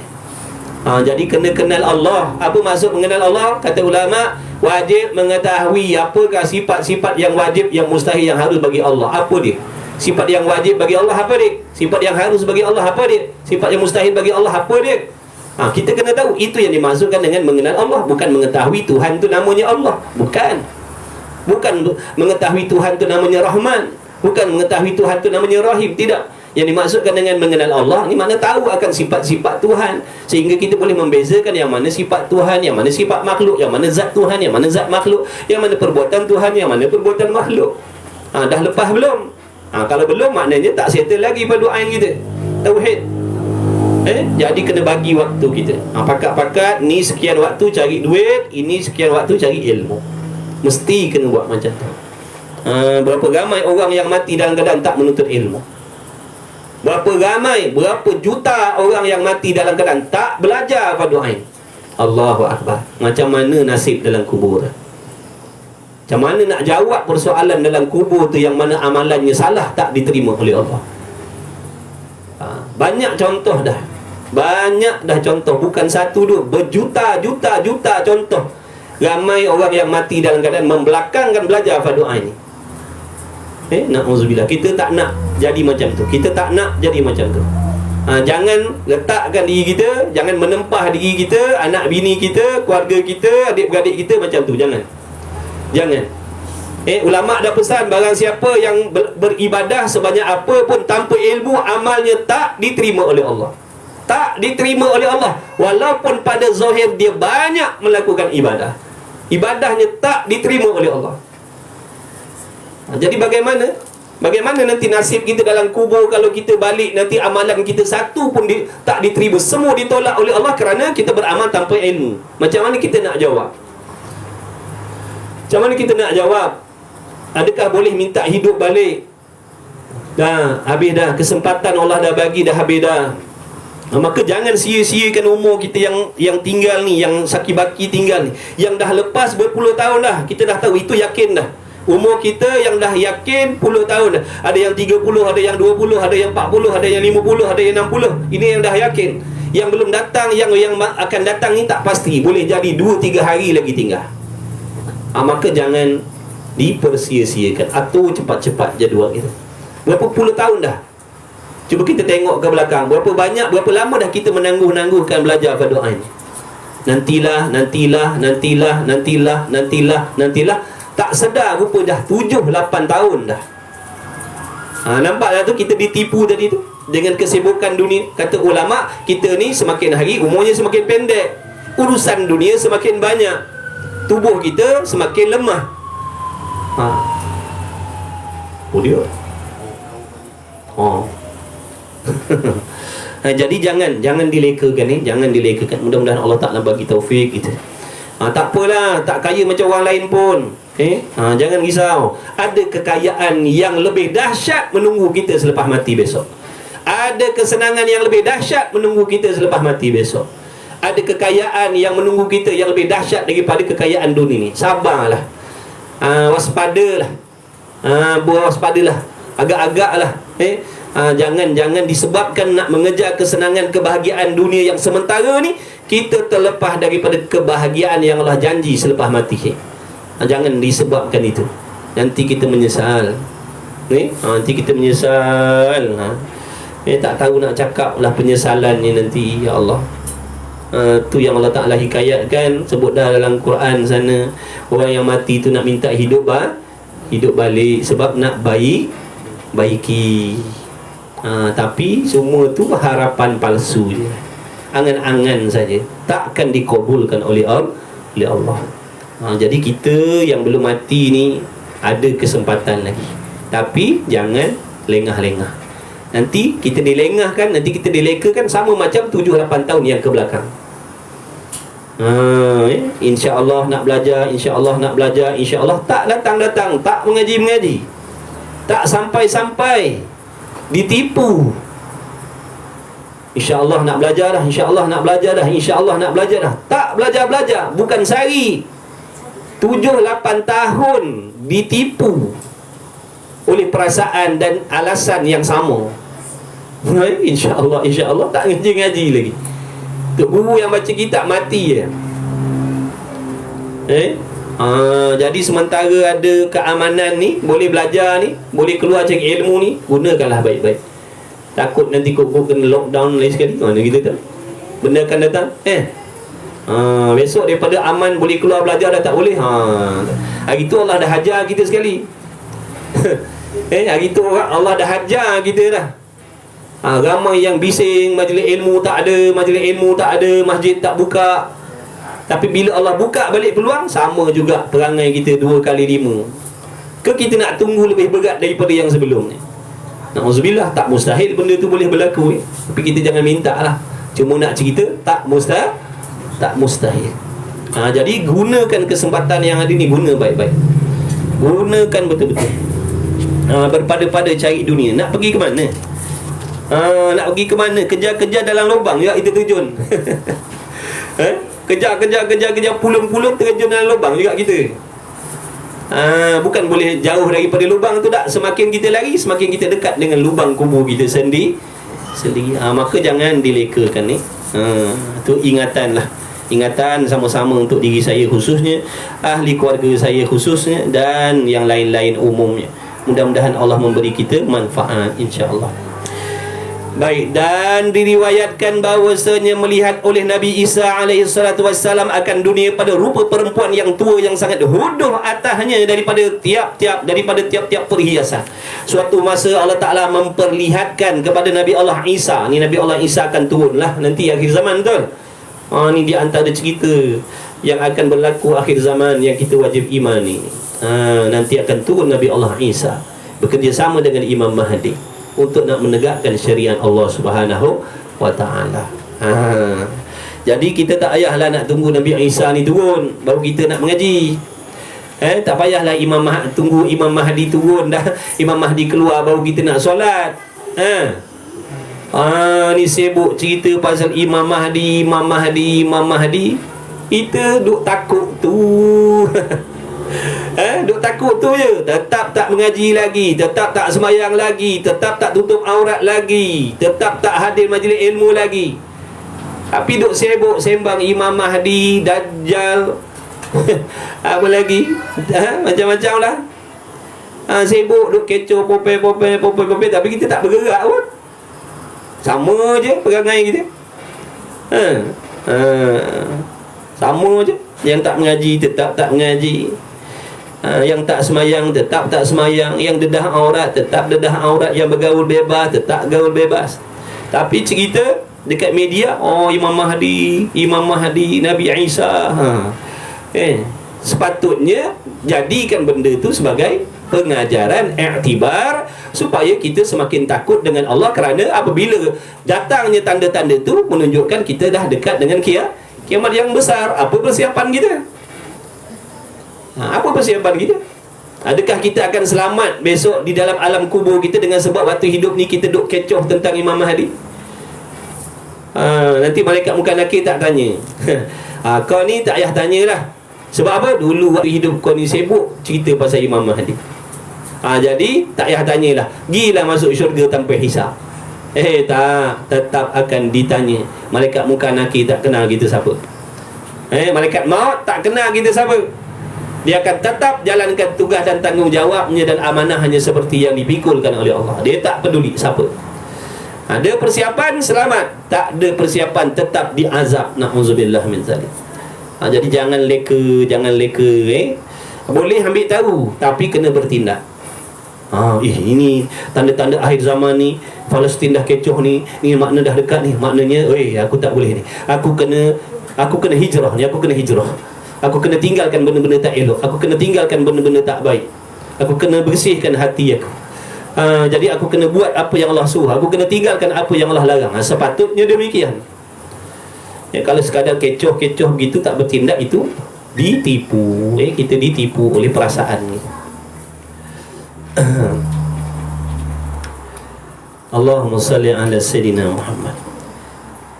Jadi kena kenal Allah. Apa maksud mengenal Allah? Kata ulama, wajib mengetahui apakah sifat-sifat yang wajib, yang mustahil, yang harus bagi Allah. Apa dia? Sifat yang wajib bagi Allah apa dia? Sifat yang harus bagi Allah apa dia? Sifat yang mustahil bagi Allah apa dia? Kita kena tahu. Itu yang dimaksudkan dengan mengenal Allah. Bukan mengetahui Tuhan tu namanya Allah. Bukan mengetahui Tuhan tu namanya Rahman. Bukan mengetahui Tuhan tu namanya Rahim. Tidak. Yang dimaksudkan dengan mengenal Allah ni makna tahu akan sifat-sifat Tuhan, sehingga kita boleh membezakan yang mana sifat Tuhan, yang mana sifat makhluk, yang mana zat Tuhan, yang mana zat makhluk, yang mana perbuatan Tuhan, yang mana perbuatan makhluk. Dah lepas belum? Kalau belum, maknanya tak settle lagi pada doa kita tauhid. Jadi kena bagi waktu kita. Pakat-pakat ni sekian waktu cari duit, ini sekian waktu cari ilmu. Mesti kena buat macam tu. Berapa ramai orang yang mati dalam keadaan tak menuntut ilmu. Berapa juta orang yang mati dalam keadaan tak belajar fardu ain. Allahu Akbar. Macam mana nasib dalam kubur? Macam mana nak jawab persoalan dalam kubur tu yang mana amalannya salah, tak diterima oleh Allah? Banyak contoh dah. Bukan satu dua, berjuta-juta contoh. Ramai orang yang mati dalam keadaan membelakangkan belajar fardu ain. Na'udzubillah. Kita tak nak jadi macam tu. Jangan letakkan diri kita, jangan menempah diri kita, anak bini kita, keluarga kita, adik-beradik kita macam tu. Jangan. Ulama' dah pesan, barang siapa yang beribadah sebanyak apa pun tanpa ilmu, amalnya tak diterima oleh Allah. Tak diterima oleh Allah. Walaupun pada zahir dia banyak melakukan ibadah, ibadahnya tak diterima oleh Allah. Jadi bagaimana nanti nasib kita dalam kubur kalau kita balik nanti amalan kita satu pun tak diterima, semua ditolak oleh Allah kerana kita beramal tanpa ilmu. Macam mana kita nak jawab? Adakah boleh minta hidup balik? Habis dah, kesempatan Allah dah bagi, dah habis dah. Maka jangan sia-siakan umur kita yang tinggal ni, yang saki-baki tinggal ni, yang dah lepas berpuluh tahun dah. Kita dah tahu, itu yakin dah. Umur kita yang dah yakin puluh tahun dah. Ada yang 30, ada yang 20, ada yang 40, ada yang 50, ada yang 60. Ini yang dah yakin. Yang belum datang, yang akan datang ni tak pasti. Boleh jadi 2-3 hari lagi tinggal. Maka jangan dipersia-siakan. Atur cepat-cepat jadual kita. Berapa puluh tahun dah. Cuba kita tengok ke belakang, berapa lama dah kita menangguh-nangguhkan belajar fardu ain. Nantilah. Tak sedar rupa dah 7-8 tahun dah. Nampak dah tu, kita ditipu tadi tu dengan kesibukan dunia. Kata ulama, kita ni semakin hari umurnya semakin pendek, urusan dunia semakin banyak, tubuh kita semakin lemah. Jadi jangan dilekakan ni, jangan dilekakan. Mudah-mudahan Allah Taala bagi taufik kita. Tak apalah, tak kaya macam orang lain pun. Jangan risau. Ada kekayaan yang lebih dahsyat menunggu kita selepas mati besok. Ada kesenangan yang lebih dahsyat menunggu kita selepas mati besok. Ada kekayaan yang menunggu kita yang lebih dahsyat daripada kekayaan dunia ni. Sabarlah. Waspadalah. Waspadalah. Agak-agaklah. Jangan disebabkan nak mengejar kesenangan kebahagiaan dunia yang sementara ni, kita terlepas daripada kebahagiaan yang Allah janji selepas mati. Jangan disebabkan itu. Nanti kita menyesal. Nanti kita menyesal. Tak tahu nak cakap lah penyesalan ni nanti. Ya Allah, tu yang Allah Ta'ala hikayatkan. Sebut dah dalam Quran sana, orang yang mati tu nak minta hidup balik sebab nak baiki. Tapi semua tu harapan palsu je, angan-angan saja, takkan dikabulkan oleh Allah. Jadi kita yang belum mati ni ada kesempatan lagi, tapi jangan lengah-lengah. Nanti kita dilengahkan, nanti kita dilekakan sama macam 7-8 tahun yang ke belakang. InsyaAllah nak belajar, InsyaAllah nak belajar, InsyaAllah tak datang-datang, tak mengaji-mengaji, tak sampai-sampai, ditipu. InsyaAllah nak belajar dah, InsyaAllah nak belajar dah, InsyaAllah nak belajar dah, tak belajar-belajar, bukan sehari, 7-8 tahun ditipu oleh perasaan dan alasan yang sama. InsyaAllah tak ngaji lagi. Tu guru yang baca kitab mati je. Jadi sementara ada keamanan ni, boleh belajar ni, boleh keluar cari ilmu ni, gunakanlah baik-baik. Takut nanti kau kena lockdown lagi sekali, mana kita tahu benda akan datang. Besok daripada aman boleh keluar belajar dah tak boleh. Hari tu Allah dah hajar kita sekali. Hari tu Allah dah hajar kita dah. Ramai yang bising, majlis ilmu tak ada, masjid tak buka. Tapi bila Allah buka balik peluang, sama juga perangai kita 2x5. Ke kita nak tunggu lebih berat daripada yang sebelum ni? Na'udzubillah, tak mustahil benda tu boleh berlaku. Tapi kita jangan minta lah. Cuma nak cerita, tak mustahil. Jadi gunakan kesempatan yang ada ni, guna baik-baik. Gunakan betul-betul. Berpada-pada cari dunia. Nak pergi ke mana? Nak pergi ke mana? Kejar-kejar dalam lubang juga kita terjun. Kejar pulung-pulung terjun dalam lubang juga kita. Bukan boleh jauh daripada lubang tu tak. Semakin kita lari, semakin kita dekat dengan lubang kubur kita sendiri. Maka jangan dilekakan ni. Tu ingatan lah. Ingatan sama-sama untuk diri saya khususnya, ahli keluarga saya khususnya, dan yang lain-lain umumnya. Mudah-mudahan Allah memberi kita manfaat, insya-Allah. Baik, dan diriwayatkan bahawasanya melihat oleh Nabi Isa alaihissalatu wassalam akan dunia pada rupa perempuan yang tua yang sangat huduh atasnya daripada tiap-tiap perhiasan. Suatu masa Allah Ta'ala memperlihatkan kepada Nabi Allah Isa. Ni Nabi Allah Isa akan turunlah nanti akhir zaman, betul? Ni di antara cerita yang akan berlaku akhir zaman yang kita wajib imani. Nanti akan turun Nabi Allah Isa bekerjasama dengan Imam Mahdi untuk nak menegakkan syariat Allah Subhanahu wa Ta'ala. Jadi kita tak payahlah nak tunggu Nabi Isa ni turun baru kita nak mengaji. Tak payahlah tunggu Imam Mahdi turun dah, Imam Mahdi keluar baru kita nak solat. Ni sibuk cerita pasal Imam Mahdi. Kita duk takut tu. Duk takut tu je. Tetap tak mengaji lagi, tetap tak sembahyang lagi, tetap tak tutup aurat lagi, tetap tak hadir majlis ilmu lagi. Tapi duk sibuk sembang Imam Mahdi, Dajjal, apa lagi, macam-macam lah. Sibuk duk kecoh popeh, tapi kita tak bergerak pun. Sama je perangai kita. Sama je. Yang tak mengaji tetap tak mengaji. Yang tak semayang tetap tak semayang. Yang dedah aurat tetap dedah aurat. Yang bergaul bebas tetap gaul bebas. Tapi cerita dekat media, Imam Mahdi, Nabi Isa. Sepatutnya jadikan benda tu sebagai pengajaran i'tibar, supaya kita semakin takut dengan Allah, kerana apabila datangnya tanda-tanda itu menunjukkan kita dah dekat dengan kiamat yang besar. Apa persiapan kita? Apa persiapan kita? Adakah kita akan selamat besok di dalam alam kubur kita dengan sebab waktu hidup ni kita duk kecoh tentang Imam Mahdi? Nanti malaikat muka nakir tak tanya. Kau ni tak payah tanyalah. Sebab apa? Dulu waktu hidup kau ni sibuk cerita pasal Imam Mahdi. Jadi tak payah tanyalah. Gilah masuk syurga tanpa hisab. Tak, tetap akan ditanya. Malaikat muka nakir tak kenal kita siapa. Malaikat maut tak kenal kita siapa. Dia akan tetap jalankan tugas dan tanggungjawabnya dan amanahnya seperti yang dipikulkan oleh Allah. Dia tak peduli siapa. Ada persiapan, selamat. Tak ada persiapan, tetap diazab. Na'udzubillah min zalik. Jadi jangan leka. Boleh ambil tahu, tapi kena bertindak. Ini tanda-tanda akhir zaman ni. Palestin dah kecoh ni. Ni makna dah dekat ni. Maknanya, aku tak boleh ni. Aku kena hijrah ni. Aku kena tinggalkan benda-benda tak elok. Aku kena tinggalkan benda-benda tak baik. Aku kena bersihkan hati aku. Jadi aku kena buat apa yang Allah suruh. Aku kena tinggalkan apa yang Allah larang. Sepatutnya demikian. Kalau sekadar kecoh-kecoh begitu, tak bertindak, itu ditipu. Kita ditipu oleh perasaan ni. Allahumma salli ala Sayyidina Muhammad.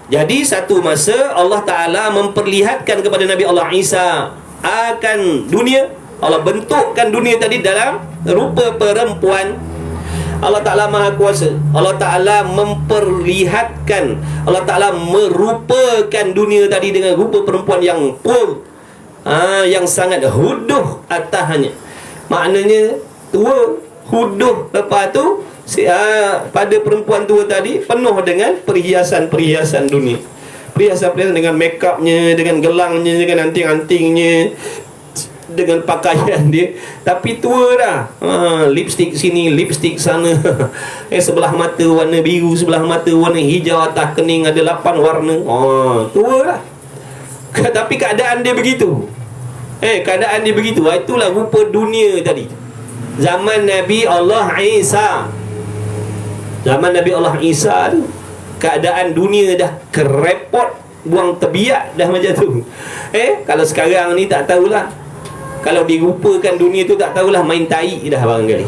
Jadi satu masa Allah Ta'ala memperlihatkan kepada Nabi Allah Isa akan dunia. Allah bentukkan dunia tadi dalam rupa perempuan. Allah Ta'ala Maha Kuasa. Allah Ta'ala memperlihatkan, Allah Ta'ala merupakan dunia tadi dengan rupa perempuan yang yang sangat huduh atasnya. Maknanya tua, huduh. Lepas tu pada perempuan tua tadi penuh dengan perhiasan-perhiasan dunia. Perhiasan-perhiasan dengan make upnya, dengan gelangnya, dengan anting-antingnya, dengan pakaian dia. Tapi tua dah. Lipstick sini, lipstick sana. Sebelah mata warna biru, sebelah mata warna hijau, atas kening ada 8 warna. Tua dah. Tapi keadaan dia begitu. Keadaan dia begitu. Itulah rupa dunia tadi. Zaman Nabi Allah Isa. Zaman Nabi Allah Isa tu, keadaan dunia dah kerepot, buang tebiak dah macam tu. Kalau sekarang ni tak tahulah. Kalau dirupakan dunia tu tak tahulah, main tai dah barangkali.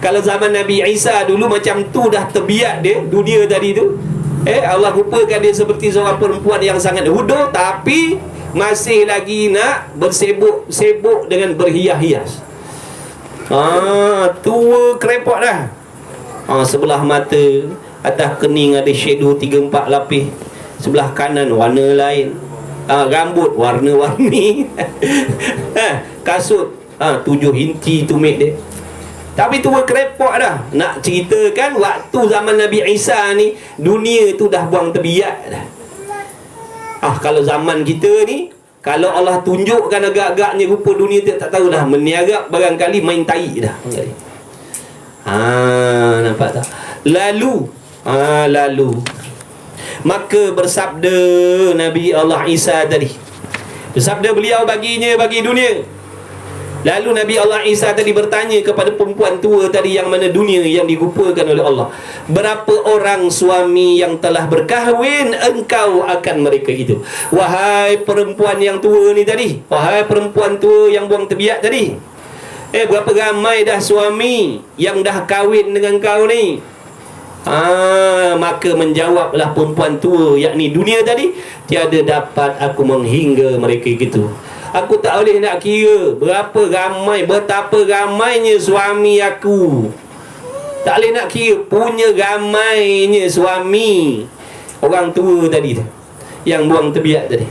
Kalau zaman Nabi Isa dulu macam tu dah tebiak dia, dunia tadi tu. Allah rupakan dia seperti seorang perempuan yang sangat huduh, tapi masih lagi nak bersibuk dengan berhias-hias. Tua kerepot dah. Sebelah mata, atas kening ada shadow 3-4 lapis. Sebelah kanan warna lain. Rambut warna-warni. Kasut 7 inci tumit dia. Tapi tua kerepot dah. Nak ceritakan waktu zaman Nabi Isa ni, dunia tu dah buang tebiak dah. Kalau zaman kita ni, kalau Allah tunjukkan agak-agaknya rupa dunia tu, tak tahulah, meniarap barangkali main tai dah. Nampak tak? Lalu maka bersabda Nabi Allah Isa tadi. Bersabda beliau bagi dunia. Lalu Nabi Allah Isa tadi bertanya kepada perempuan tua tadi, yang mana dunia yang dirupakan oleh Allah, berapa orang suami yang telah berkahwin engkau akan mereka itu? Wahai perempuan yang tua ni tadi, wahai perempuan tua yang buang tebiak tadi, berapa ramai dah suami yang dah kahwin dengan kau ni? Maka menjawablah perempuan tua, yakni dunia tadi, tiada dapat aku menghingga mereka gitu. Aku tak boleh nak kira betapa ramainya suami aku. Tak boleh nak kira punya ramainya suami orang tua tadi tu, yang buang tebiak tadi.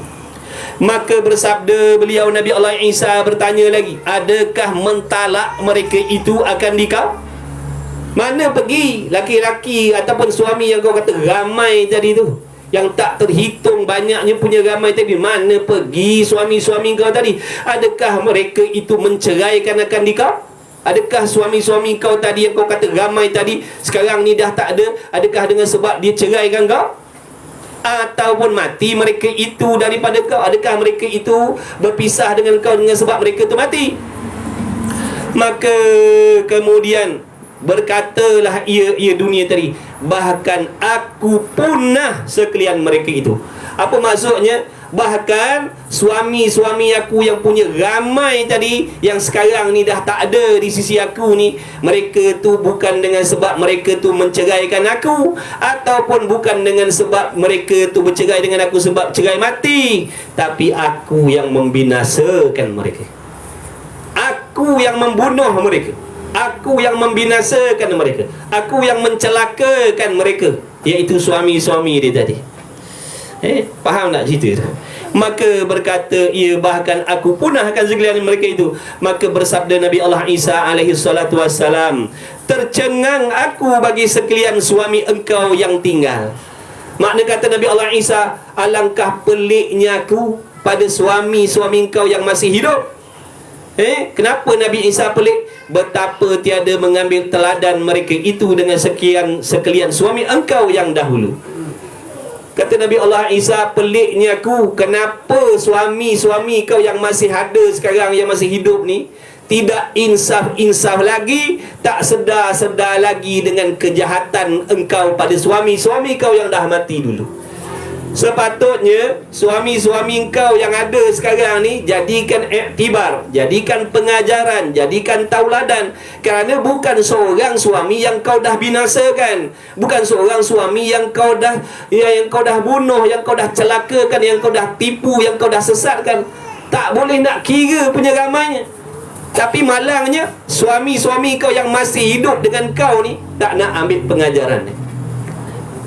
Maka bersabda beliau Nabi Allah Isa bertanya lagi, adakah mentalak mereka itu akan dikau? Mana pergi laki-laki ataupun suami yang kau kata ramai tadi tu, yang tak terhitung banyaknya punya ramai tadi, mana pergi suami-suami kau tadi? Adakah mereka itu menceraikan akan dikau? Adakah suami-suami kau tadi yang kau kata ramai tadi, sekarang ni dah tak ada? Adakah dengan sebab dia ceraikan kau? Ataupun mati mereka itu daripada kau? Adakah mereka itu berpisah dengan kau dengan sebab mereka itu mati? Maka kemudian berkatalah ia dunia tadi, bahkan aku punah sekalian mereka itu. Apa maksudnya? Bahkan suami-suami aku yang punya ramai tadi, yang sekarang ni dah tak ada di sisi aku ni, mereka tu bukan dengan sebab mereka tu menceraikan aku, ataupun bukan dengan sebab mereka tu bercerai dengan aku sebab cerai mati, tapi aku yang membinasakan mereka. Aku yang membunuh mereka, aku yang membinasakan mereka, aku yang mencelakakan mereka, iaitu suami-suami dia tadi. Faham tak cerita tu? Maka berkata ia, bahkan aku punahkan sekalian mereka itu. Maka bersabda Nabi Allah Isa alaihi salatu wassalam, tercengang aku bagi sekalian suami engkau yang tinggal. Makna kata Nabi Allah Isa, alangkah peliknya aku pada suami-suami engkau yang masih hidup. Kenapa Nabi Isa pelik? Betapa tiada mengambil teladan mereka itu dengan sekalian suami engkau yang dahulu. Kata Nabi Allah Isa, peliknya aku, kenapa suami-suami kau yang masih ada sekarang, yang masih hidup ni, tidak insaf-insaf lagi, tak sedar-sedar lagi dengan kejahatan engkau pada suami-suami kau yang dah mati dulu. Sepatutnya suami-suami engkau yang ada sekarang ni jadikan iktibar, jadikan pengajaran, jadikan tauladan. Kerana bukan seorang suami yang kau dah binasakan, bukan seorang suami yang kau dah bunuh, yang kau dah celakakan, yang kau dah tipu, yang kau dah sesatkan. Tak boleh nak kira punya ramainya. Tapi malangnya suami-suami kau yang masih hidup dengan kau ni tak nak ambil pengajaran ni,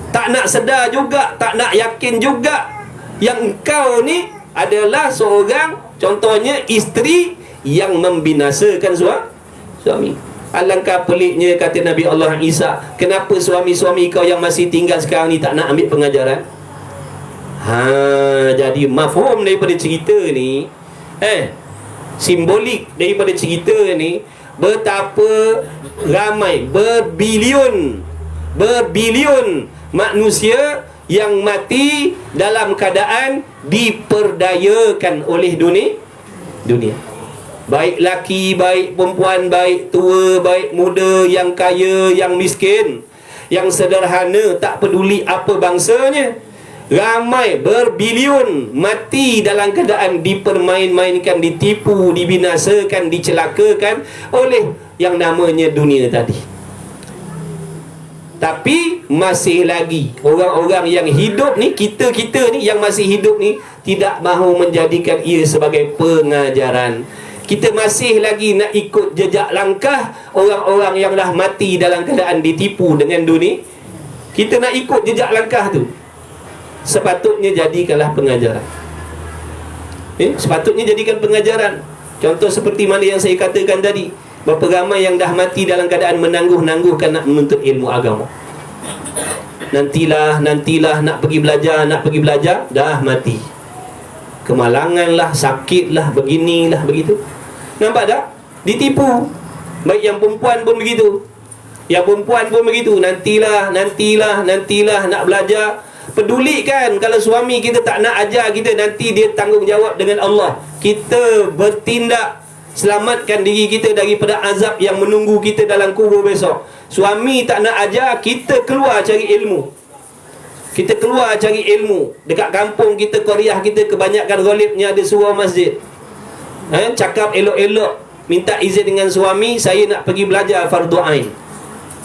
tak nak sedar juga, tak nak yakin juga yang engkau ni adalah seorang, contohnya isteri yang membinasakan suami. Alangkah peliknya, kata Nabi Allah Isa, kenapa suami-suami kau yang masih tinggal sekarang ni tak nak ambil pengajaran? Jadi mafhum daripada cerita ni, simbolik daripada cerita ni, betapa ramai, berbilion manusia yang mati dalam keadaan diperdayakan oleh dunia. Baik laki, baik perempuan, baik tua, baik muda, yang kaya, yang miskin, yang sederhana, tak peduli apa bangsanya. Ramai, berbilion mati dalam keadaan dipermain-mainkan, ditipu, dibinasakan, dicelakakan oleh yang namanya dunia tadi. Tapi masih lagi orang-orang yang hidup ni, kita ni yang masih hidup ni, tidak mahu menjadikan ia sebagai pengajaran. Kita masih lagi nak ikut jejak langkah orang-orang yang dah mati dalam keadaan ditipu dengan dunia. Kita nak ikut jejak langkah tu. Sepatutnya jadikanlah pengajaran. Sepatutnya jadikan pengajaran. Contoh seperti mana yang saya katakan tadi, berapa ramai yang dah mati dalam keadaan menangguh-nangguhkan nak menuntut ilmu agama. Nantilah nak pergi belajar, dah mati. Kemalanganlah, sakitlah, beginilah, begitu. Nampak tak? Ditipu. Baik yang perempuan pun begitu. Yang perempuan pun begitu. Nantilah nak belajar. Pedulikan kalau suami kita tak nak ajar kita, nanti dia tanggungjawab dengan Allah. Kita bertindak selamatkan diri kita daripada azab yang menunggu kita dalam kubur besok. Suami tak nak ajar, kita keluar cari ilmu. Kita keluar cari ilmu. Dekat kampung kita, Korea kita, kebanyakan ghalibnya ada surau masjid. Cakap elok-elok, minta izin dengan suami, saya nak pergi belajar fardu ain,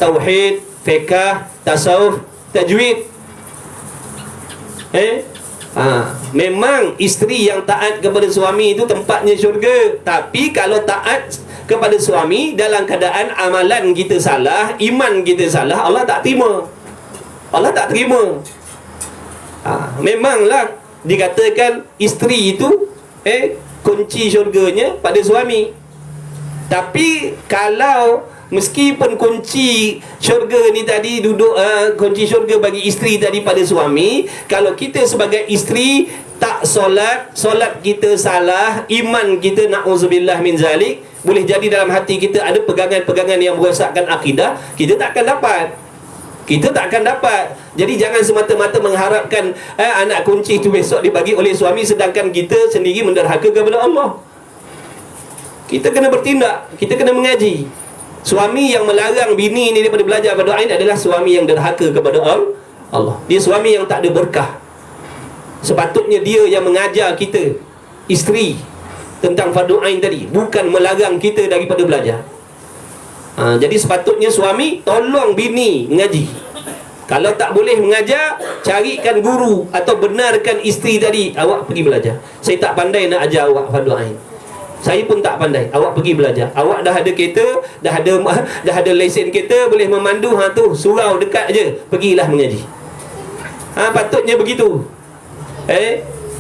tauhid, fiqh, tasawuf, tajwid. Memang isteri yang taat kepada suami itu tempatnya syurga. Tapi kalau taat kepada suami dalam keadaan amalan kita salah, iman kita salah, Allah tak terima. Memanglah dikatakan isteri itu kunci syurganya pada suami. Tapi kalau meskipun kunci syurga ni tadi kunci syurga bagi isteri tadi pada suami, kalau kita sebagai isteri tak solat kita salah, iman kita na'udzubillah min zalik, boleh jadi dalam hati kita ada pegangan-pegangan yang merosakkan akidah, kita tak akan dapat. Jadi jangan semata-mata mengharapkan anak kunci itu besok dibagi oleh suami, sedangkan kita sendiri menderhaka kepada Allah. Kita kena bertindak, kita kena mengaji. Suami yang melarang bini ni daripada belajar fardu ain adalah suami yang derhaka kepada Allah. Dia suami yang tak ada berkah. Sepatutnya dia yang mengajar kita, isteri, tentang fardu ain tadi, bukan melarang kita daripada belajar. Jadi sepatutnya suami tolong bini mengaji. Kalau tak boleh mengajar, carikan guru atau benarkan isteri tadi, awak pergi belajar. Saya tak pandai nak ajar awak fardu ain. Saya pun tak pandai. Awak pergi belajar. Awak dah ada kereta, dah ada lesen kereta, boleh memandu, tu surau dekat je, pergilah mengaji. Patutnya begitu.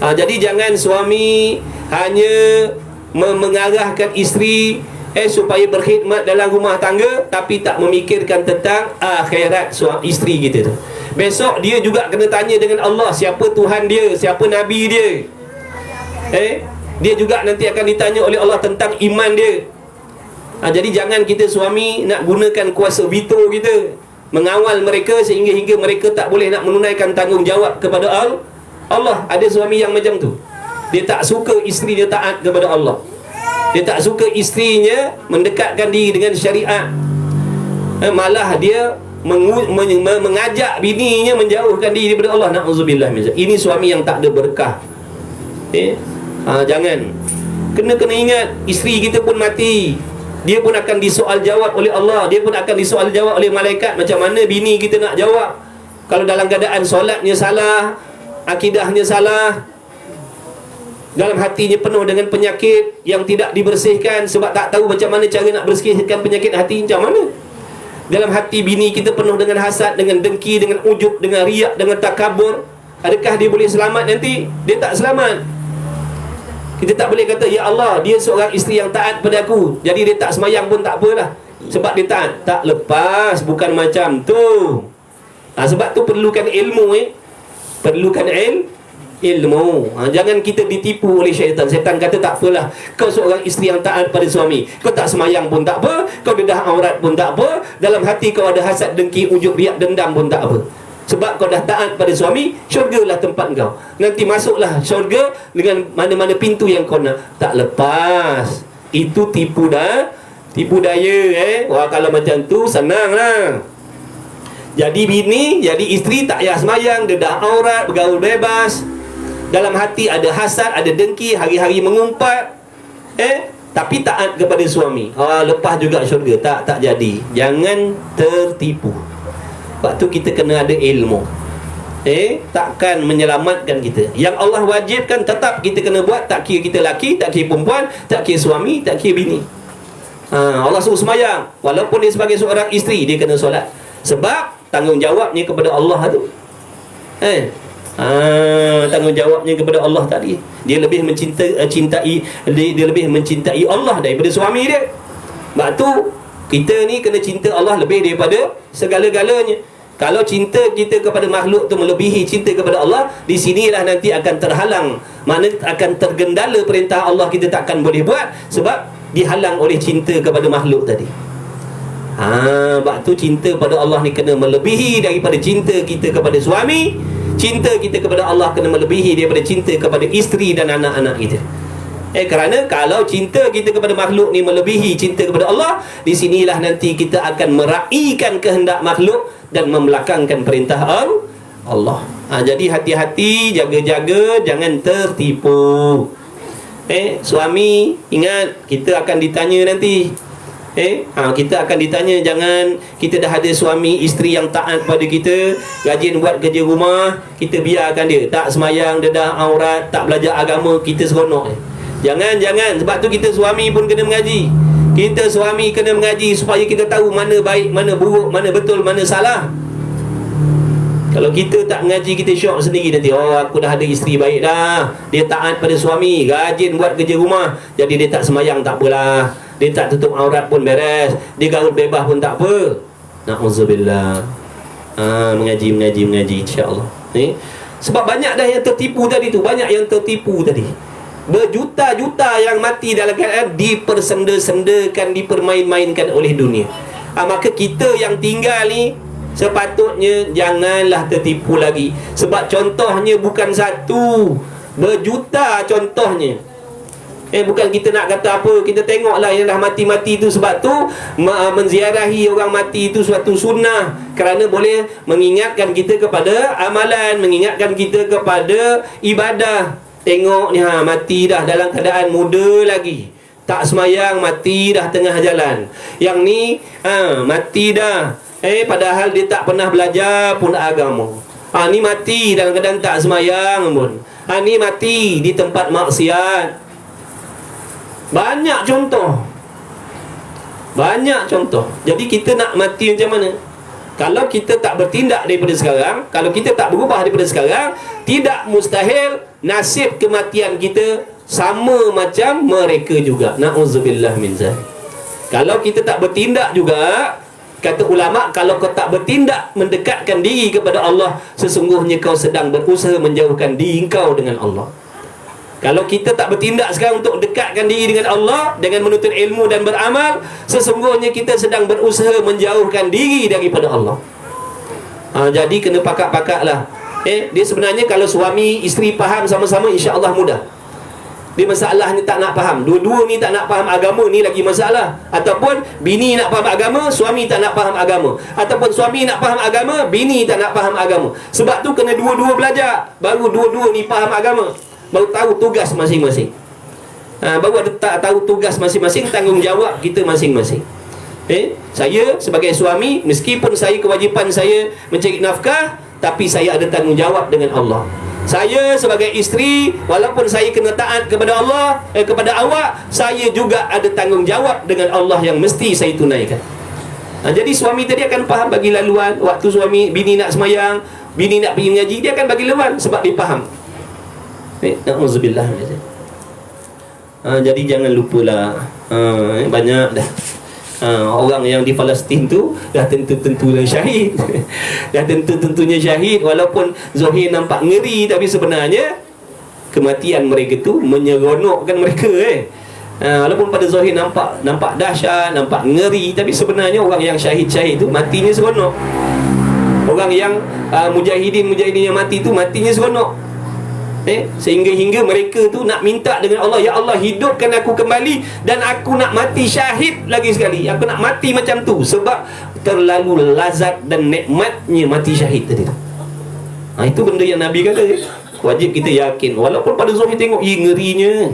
Jadi jangan suami hanya mengarahkan isteri supaya berkhidmat dalam rumah tangga, tapi tak memikirkan tentang akhirat isteri kita tu. Besok dia juga kena tanya dengan Allah, siapa Tuhan dia, siapa Nabi dia. Dia juga nanti akan ditanya oleh Allah tentang iman dia. Jadi jangan kita suami nak gunakan kuasa veto kita, mengawal mereka sehingga mereka tak boleh nak menunaikan tanggungjawab kepada Allah. Ada suami yang macam tu. Dia tak suka isteri dia taat kepada Allah. Dia tak suka isterinya mendekatkan diri dengan syariat. Malah dia mengajak bininya menjauhkan diri daripada Allah. Na'udzubillah. Ini suami yang tak ada berkah. Jangan. Kena ingat, isteri kita pun mati. Dia pun akan disoal jawab oleh Allah. Dia pun akan disoal jawab oleh malaikat. Macam mana bini kita nak jawab kalau dalam keadaan solatnya salah, akidahnya salah, dalam hatinya penuh dengan penyakit yang tidak dibersihkan sebab tak tahu macam mana cara nak bersihkan penyakit hati. Macam mana? Dalam hati bini kita penuh dengan hasad, dengan dengki, dengan ujub, dengan riak, dengan takabur. Adakah dia boleh selamat nanti? Dia tak selamat. Kita tak boleh kata, ya Allah, dia seorang isteri yang taat pada aku, jadi dia tak semayang pun tak apalah, sebab dia taat. Tak lepas, bukan macam tu. Sebab tu perlukan ilmu. Perlukan ilmu. Jangan kita ditipu oleh syaitan. Syaitan kata tak apalah, kau seorang isteri yang taat pada suami, kau tak semayang pun tak apa, kau dedah aurat pun tak apa, dalam hati kau ada hasad, dengki, ujub, riak, dendam pun tak apa. Sebab kau dah taat pada suami, syurgalah tempat kau. Nanti masuklah syurga dengan mana-mana pintu yang kau nak. Tak lepas. Itu tipu daya. Wah, kalau macam tu senanglah. Jadi bini, jadi isteri tak payah semayang, dedah aurat, bergaul bebas, dalam hati ada hasad, ada dengki, hari-hari mengumpat, tapi taat kepada suami. Lepas juga syurga. Tak jadi. Jangan tertipu. Sebab tu kita kena ada ilmu. Takkan menyelamatkan kita. Yang Allah wajibkan tetap kita kena buat, tak kira kita laki, tak kira perempuan, tak kira suami, tak kira bini. Allah suruh semayang, walaupun dia sebagai seorang isteri, dia kena solat. Sebab tanggungjawabnya kepada Allah tu. Tanggungjawabnya kepada Allah tadi. Dia lebih dia lebih mencintai Allah daripada suami dia. Sebab tu kita ni kena cinta Allah lebih daripada segala-galanya. Kalau cinta kita kepada makhluk tu melebihi cinta kepada Allah, di sinilah nanti akan terhalang, mana akan tergendala perintah Allah, kita takkan boleh buat sebab dihalang oleh cinta kepada makhluk tadi. Sebab tu cinta pada Allah ni kena melebihi daripada cinta kita kepada suami. Cinta kita kepada Allah kena melebihi daripada cinta kepada isteri dan anak-anak kita. Kerana kalau cinta kita kepada makhluk ni melebihi cinta kepada Allah, di sinilah nanti kita akan meraihkan kehendak makhluk dan membelakangkan perintah Allah. Jadi hati-hati, jaga-jaga, jangan tertipu. Suami, ingat, kita akan ditanya nanti. Kita akan ditanya. Jangan kita dah ada suami, isteri yang taat pada kita, rajin buat kerja rumah, kita biarkan dia tak semayang, dedah aurat, tak belajar agama, kita seronok. Jangan. Sebab tu kita suami pun kena mengaji. Kita suami kena mengaji supaya kita tahu mana baik, mana buruk, mana betul, mana salah. Kalau kita tak mengaji, kita syok sendiri nanti. Aku dah ada isteri baik dah, dia taat pada suami, rajin buat kerja rumah, jadi dia tak semayang tak apalah, dia tak tutup aurat pun beres, dia gaul bebas pun tak apa. Na'udzubillah. Mengaji insya-Allah. Sebab banyak dah yang tertipu tadi tu. Banyak yang tertipu tadi. Berjuta-juta yang mati dalam keadaan dipersenda-sendakan, dipermain-mainkan oleh dunia. Maka kita yang tinggal ni sepatutnya janganlah tertipu lagi. Sebab contohnya bukan satu, berjuta contohnya. Bukan kita nak kata apa, kita tengoklah yang dah mati-mati tu. Sebab tu menziarahi orang mati itu suatu sunnah, kerana boleh mengingatkan kita kepada amalan, mengingatkan kita kepada ibadah. Tengok ni, mati dah dalam keadaan muda lagi, tak semayang, mati dah tengah jalan. Yang ni mati dah, padahal dia tak pernah belajar pun agama. Ni mati dalam keadaan tak semayang pun. Ni mati di tempat maksiat. Banyak contoh. Banyak contoh. Jadi kita nak mati macam mana? Kalau kita tak bertindak daripada sekarang, kalau kita tak berubah daripada sekarang, tidak mustahil nasib kematian kita sama macam mereka juga. Na'udzubillah min zalik. Kalau kita tak bertindak juga, kata ulama, kalau kau tak bertindak mendekatkan diri kepada Allah, sesungguhnya kau sedang berusaha menjauhkan diri kau dengan Allah. Kalau kita tak bertindak sekarang untuk dekatkan diri dengan Allah dengan menuntut ilmu dan beramal, sesungguhnya kita sedang berusaha menjauhkan diri daripada Allah. Jadi kena pakat-pakat lah. Dia sebenarnya kalau suami isteri faham sama-sama, insya-Allah mudah. Dia masalah ni tak nak faham, dua-dua ni tak nak faham agama, ni lagi masalah. Ataupun bini nak faham agama, suami tak nak faham agama. Ataupun suami nak faham agama, bini tak nak faham agama. Sebab tu kena dua-dua belajar, baru dua-dua ni faham agama, baru tahu tugas masing-masing. Baru ada tahu tugas masing-masing, tanggungjawab kita masing-masing. Saya sebagai suami, meskipun saya kewajipan saya mencari nafkah, tapi saya ada tanggungjawab dengan Allah. Saya sebagai isteri, walaupun saya kena taat kepada Allah, kepada awak, saya juga ada tanggungjawab dengan Allah yang mesti saya tunaikan. Jadi suami tadi akan faham bagi laluan. Waktu suami, bini nak semayang, bini nak pergi mengaji, dia akan bagi laluan sebab dia faham. Na'udzubillah. Jadi jangan lupalah, banyak dah orang yang di Palestin tu dah tentu-tentunya syahid. Dah tentu-tentunya syahid. Walaupun zahir nampak ngeri, tapi sebenarnya kematian mereka tu menyeronokkan mereka. Walaupun pada zahir nampak dahsyat, nampak ngeri, tapi sebenarnya orang yang syahid-syahid tu matinya seronok. Orang yang mujahidin yang mati tu matinya seronok. Sehingga mereka tu nak minta dengan Allah, ya Allah, hidupkan aku kembali dan aku nak mati syahid lagi sekali. Aku nak mati macam tu, sebab terlalu lazat dan nikmatnya mati syahid tadi. Itu benda yang Nabi kata. Wajib kita yakin, walaupun pada zahir tengok ngerinya,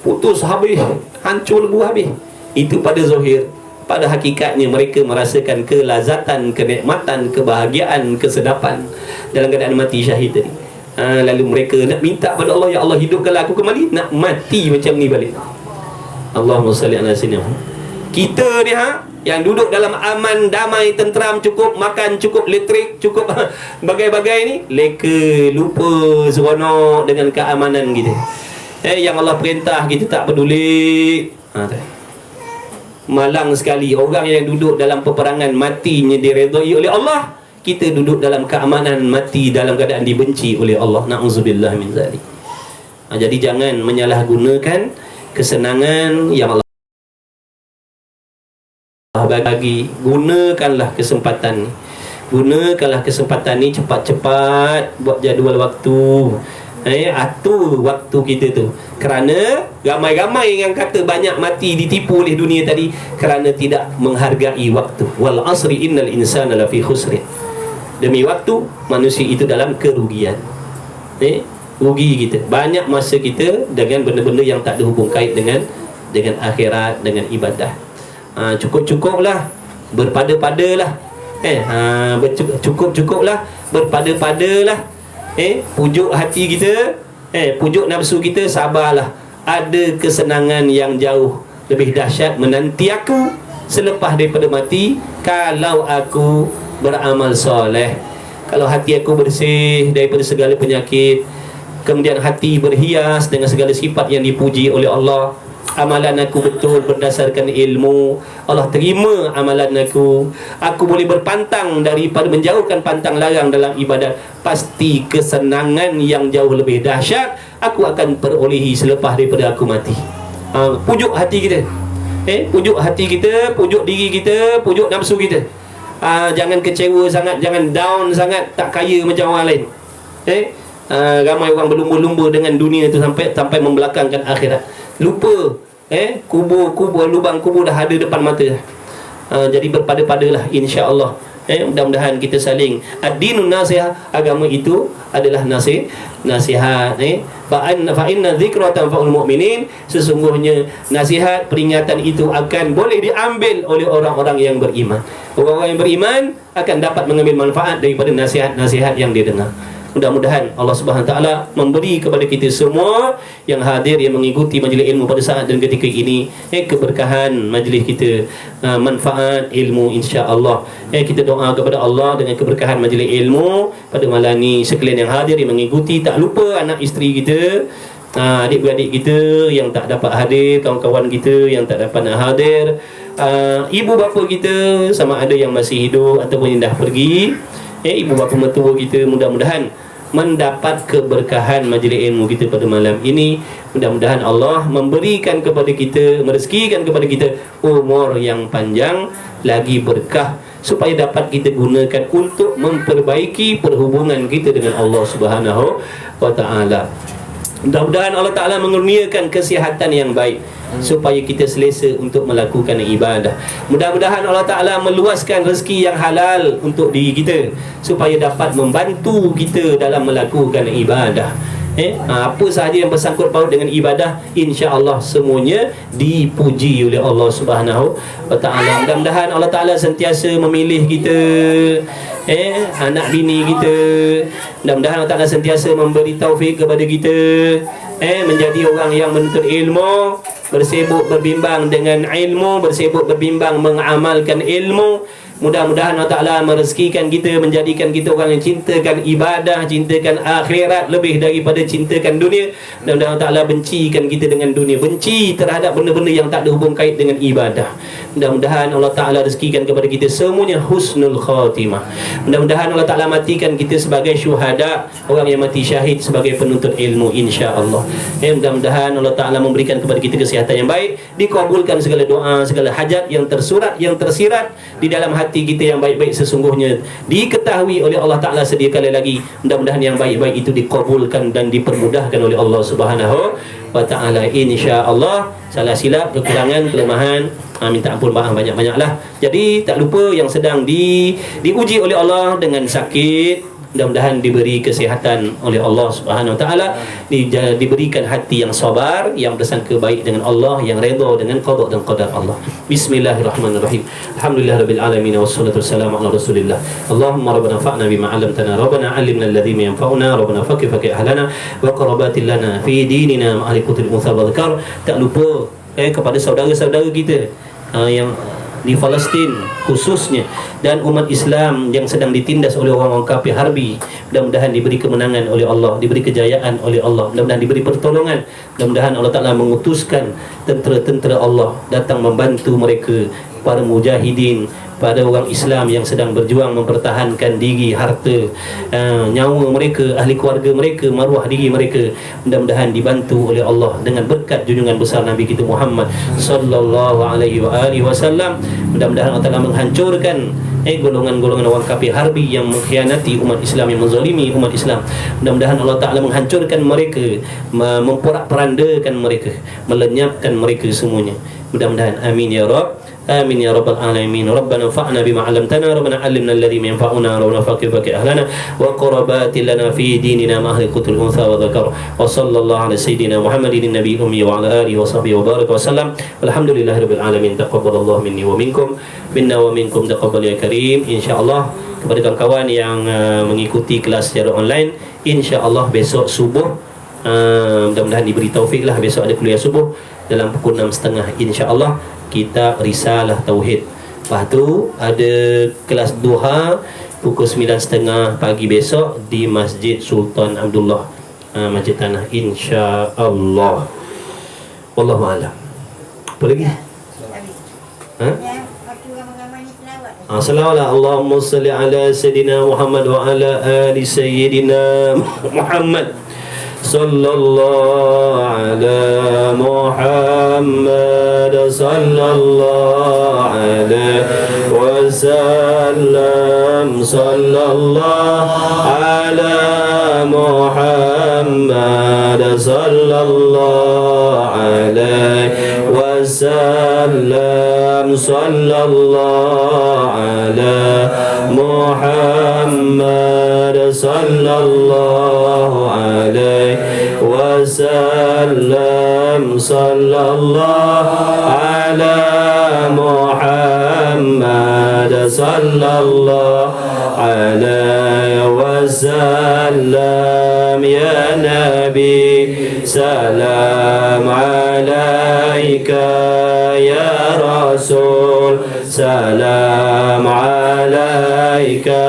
putus habis, hancur lebu habis. Itu pada zahir. Pada hakikatnya mereka merasakan kelazatan, kenikmatan, kebahagiaan, kesedapan dalam keadaan mati syahid tadi. Lalu mereka nak minta pada Allah, ya Allah, hidupkanlah aku kembali, nak mati macam ni balik. Allahumma salli ala sayyidina. Kita ni yang duduk dalam aman, damai, tenteram, cukup makan, cukup elektrik, cukup bagai-bagai ni, leka, lupa seronok dengan keamanan kita. Yang Allah perintah kita tak peduli. Malang sekali orang yang duduk dalam peperangan, matinya diredai oleh Allah. Kita duduk dalam keamanan, mati dalam keadaan dibenci oleh Allah. Na'udzubillah min zalik. Jadi jangan menyalahgunakan kesenangan yang Allah bagi. Gunakanlah kesempatan ni. Gunakanlah kesempatan ni cepat-cepat, buat jadual waktu. Atur waktu kita tu. Kerana ramai-ramai yang kata banyak mati, ditipu oleh dunia tadi kerana tidak menghargai waktu. Wal asri innal insana lafi khusrin. Demi waktu, manusia itu dalam kerugian. Rugi kita. Banyak masa kita dengan benda-benda yang tak ada hubung kait dengan akhirat, dengan ibadah. Cukup-cukuplah, berpada-padalah. Cukup-cukuplah, berpada-padalah. Pujuk hati kita, pujuk nafsu kita, sabarlah. Ada kesenangan yang jauh lebih dahsyat menanti aku selepas daripada mati, kalau aku beramal soleh. Kalau hati aku bersih daripada segala penyakit, kemudian hati berhias dengan segala sifat yang dipuji oleh Allah, amalan aku betul berdasarkan ilmu, Allah terima amalan aku boleh berpantang daripada menjauhkan pantang larang dalam ibadat, pasti kesenangan yang jauh lebih dahsyat aku akan perolehi selepas daripada aku mati. Pujuk hati kita, pujuk hati kita, pujuk diri kita, pujuk nafsu kita. Jangan kecewa sangat, jangan down sangat, tak kaya macam orang lain. Ramai orang berlumba-lumba dengan dunia tu sampai membelakangkan akhirat. lupa kubur lubang kubur dah ada depan mata. Jadi berpada-padalah insya-Allah. Mudah-mudahan kita saling ad-dinun nasihat, agama itu adalah nasihat. Fa inna dzikra tanfa'ul mu'minin, sesungguhnya nasihat, peringatan itu akan boleh diambil oleh orang-orang yang beriman. Orang-orang yang beriman akan dapat mengambil manfaat daripada nasihat-nasihat yang dia dengar. Mudah-mudahan Allah Subhanahu Wa Taala memberi kepada kita semua yang hadir, yang mengikuti majlis ilmu pada saat dan ketika ini keberkahan majlis kita, manfaat ilmu insya-Allah. Kita doa kepada Allah dengan keberkahan majlis ilmu pada malam ni. Sekalian yang hadir yang mengikuti, tak lupa anak isteri kita, adik-beradik kita yang tak dapat hadir, kawan-kawan kita yang tak dapat nak hadir, ibu bapa kita sama ada yang masih hidup ataupun yang dah pergi, ibu bapa mertua kita, mudah-mudahan mendapat keberkahan majlis ilmu kita pada malam ini. Mudah-mudahan Allah memberikan kepada kita, merezekikan kepada kita umur yang panjang lagi berkah, supaya dapat kita gunakan untuk memperbaiki perhubungan kita dengan Allah Subhanahu Wa Taala. Mudah-mudahan Allah Ta'ala mengurniakan kesihatan yang baik supaya kita selesa untuk melakukan ibadah. Mudah-mudahan Allah Ta'ala meluaskan rezeki yang halal untuk diri kita supaya dapat membantu kita dalam melakukan ibadah. Apa sahaja yang bersangkut paut dengan ibadah, insya-Allah semuanya dipuji oleh Allah Subhanahu Wa Taala. Mudah-mudahan Allah Ta'ala sentiasa memilih kita, anak bini kita. Mudah-mudahan Allah Ta'ala sentiasa memberi taufik kepada kita, menjadi orang yang menuntut ilmu, bersibuk berbimbang dengan ilmu, bersibuk berbimbang mengamalkan ilmu. Mudah-mudahan Allah Ta'ala merezekikan kita, menjadikan kita orang yang cintakan ibadah, cintakan akhirat lebih daripada cintakan dunia. Mudah-mudahan Allah Ta'ala bencikan kita dengan dunia, benci terhadap benda-benda yang tak ada hubung kait dengan ibadah. Mudah-mudahan Allah Ta'ala rezekikan kepada kita semuanya husnul khatimah. Mudah-mudahan Allah Ta'ala matikan kita sebagai syuhada, orang yang mati syahid sebagai penuntut ilmu, insya-Allah. Mudah-mudahan Allah Ta'ala memberikan kepada kita kesihatan yang baik, dikabulkan segala doa, segala hajat yang tersurat, yang tersirat di dalam hati kita yang baik-baik sesungguhnya diketahui oleh Allah Ta'ala sedia kala lagi. Mudah-mudahan yang baik-baik itu dikabulkan dan dipermudahkan oleh Allah Subhanahu Wa Ta'ala, insya-Allah. Salah silap, kekurangan, kelemahan, minta ampun maaf banyak-banyaklah. Jadi tak lupa yang sedang diuji oleh Allah dengan sakit, mudah-mudahan diberi kesihatan oleh Allah Subhanahu Wa Taala, diberikan hati yang sabar, yang bersangka baik dengan Allah, yang redha dengan qada dan qadar Allah. Bismillahirrahmanirrahim. Alhamdulillahirabbil alamin, wassalatu wassalamu ala Rasulillah. Allahumma rabbana fa'na bima 'allamtana, rabbana 'allimna alladhi yanfa'una, rabbana faqih ahlana wa qarabatil lana fi dinina ma'al kutul mutsabadhkar. Tak lupa kepada saudara-saudara kita yang di Palestin khususnya, dan umat Islam yang sedang ditindas oleh orang-orang kafir harbi. Mudah-mudahan diberi kemenangan oleh Allah, diberi kejayaan oleh Allah, mudah-mudahan diberi pertolongan. Mudah-mudahan Allah Ta'ala mengutuskan tentera-tentera Allah datang membantu mereka, para mujahidin, pada orang Islam yang sedang berjuang mempertahankan diri, harta, nyawa mereka, ahli keluarga mereka, maruah diri mereka. Mudah-mudahan dibantu oleh Allah dengan berkat junjungan besar Nabi kita Muhammad sallallahu alaihi wasallam. Mudah-mudahan Allah Ta'ala menghancurkan golongan-golongan orang kafir harbi yang mengkhianati umat Islam, yang menzalimi umat Islam. Mudah-mudahan Allah Ta'ala menghancurkan mereka, memporak-perandakan mereka, melenyapkan mereka semuanya. Mudah-mudahan amin ya Rabb, amin ya Rabbal alamin. Rabbana fa'na bima 'allamtana, rabbana 'allimna alladhi yanfa'una, rabbana faqih ahlana wa qarabatil lana fi dinina ma ahli qutul untha wa dzakar. Wa sallallahu ala sayyidina Muhammadin nabiyyi ummi wa ala alihi wa sahbihi wa baraka wa sallam. Alhamdulillahirabbil alamin. Taqabbalallahu minni wa minkum, minna wa minkum taqabbal ya karim. Insyaallah kepada kawan-kawan yang mengikuti kelas secara online, insyaallah besok subuh, mudah-mudahan diberi taufik lah, besok ada kuliah subuh dalam pukul 6.30 insya-Allah kita risalah tauhid. Lepas tu ada kelas duha pukul 9.30 pagi besok di Masjid Sultan Abdullah, Masjid Tanah, insya-Allah. Wallahu a'lam. Apa lagi? Salawat Allahumma salli ala Sayyidina Muhammad wa ala ali Sayyidina Muhammad. Sallallahu ala Muhammad, sallallahu alaihi wasallam, sallallahu ala Muhammad, sallallahu alaihi sallallahu ala Muhammad sallallahu alaihi wasallam sallallahu ala Muhammad sallallahu alaihi wasallam ya Nabi salam alaika ya Rasul salam alaika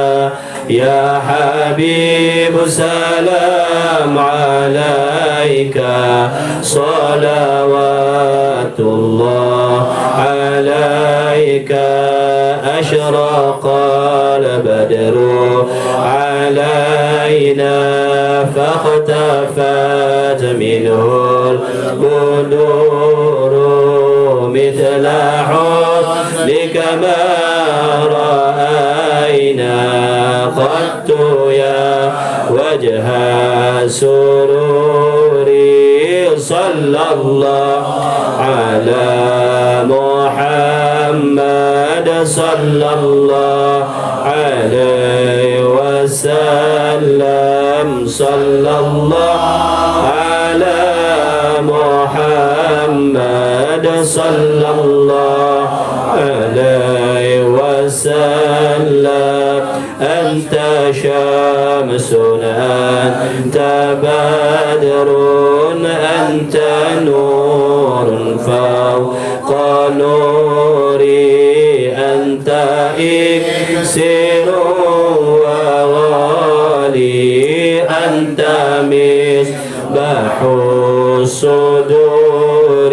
ya Habib salam alaika salawatullah alaika ashraqal badru alaina فاختفت منه البدور مثل حسنك ما رأينا قط يا وجه سروري صلى الله على محمد صلى الله عليه وسلم صلى الله على محمد صلى الله عليه وسلم أنت شمسنا أنت بدر أنت نور فوق نوري أنت إكسير وغالي أنت مصباح الصدور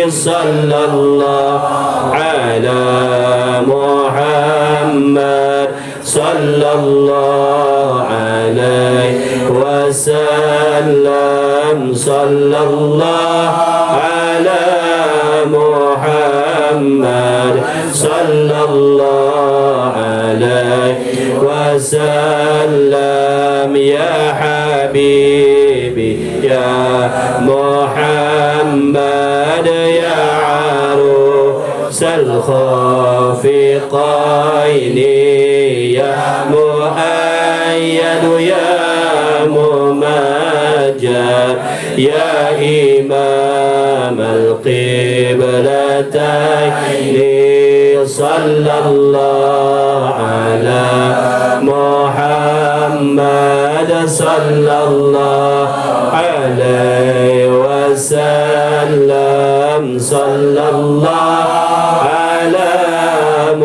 صلى الله على محمد صلى الله عليه وسلم صلى الله على محمد صلى الله عليه وسلم يا حبيبي يا محمد يا عروس الخافقين يا مؤيد يا ممجد يا إمام القبلتين صلى الله على محمد صلى الله عليه وسلم صلى الله على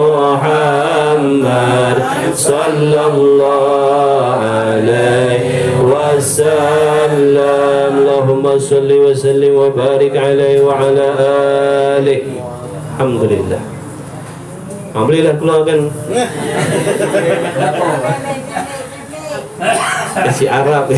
محمد صلى الله عليه وسلم اللهم صل وسلم وبارك عليه وعلى آله. Alhamdulillah. Alhamdulillah keluarkan si Arab.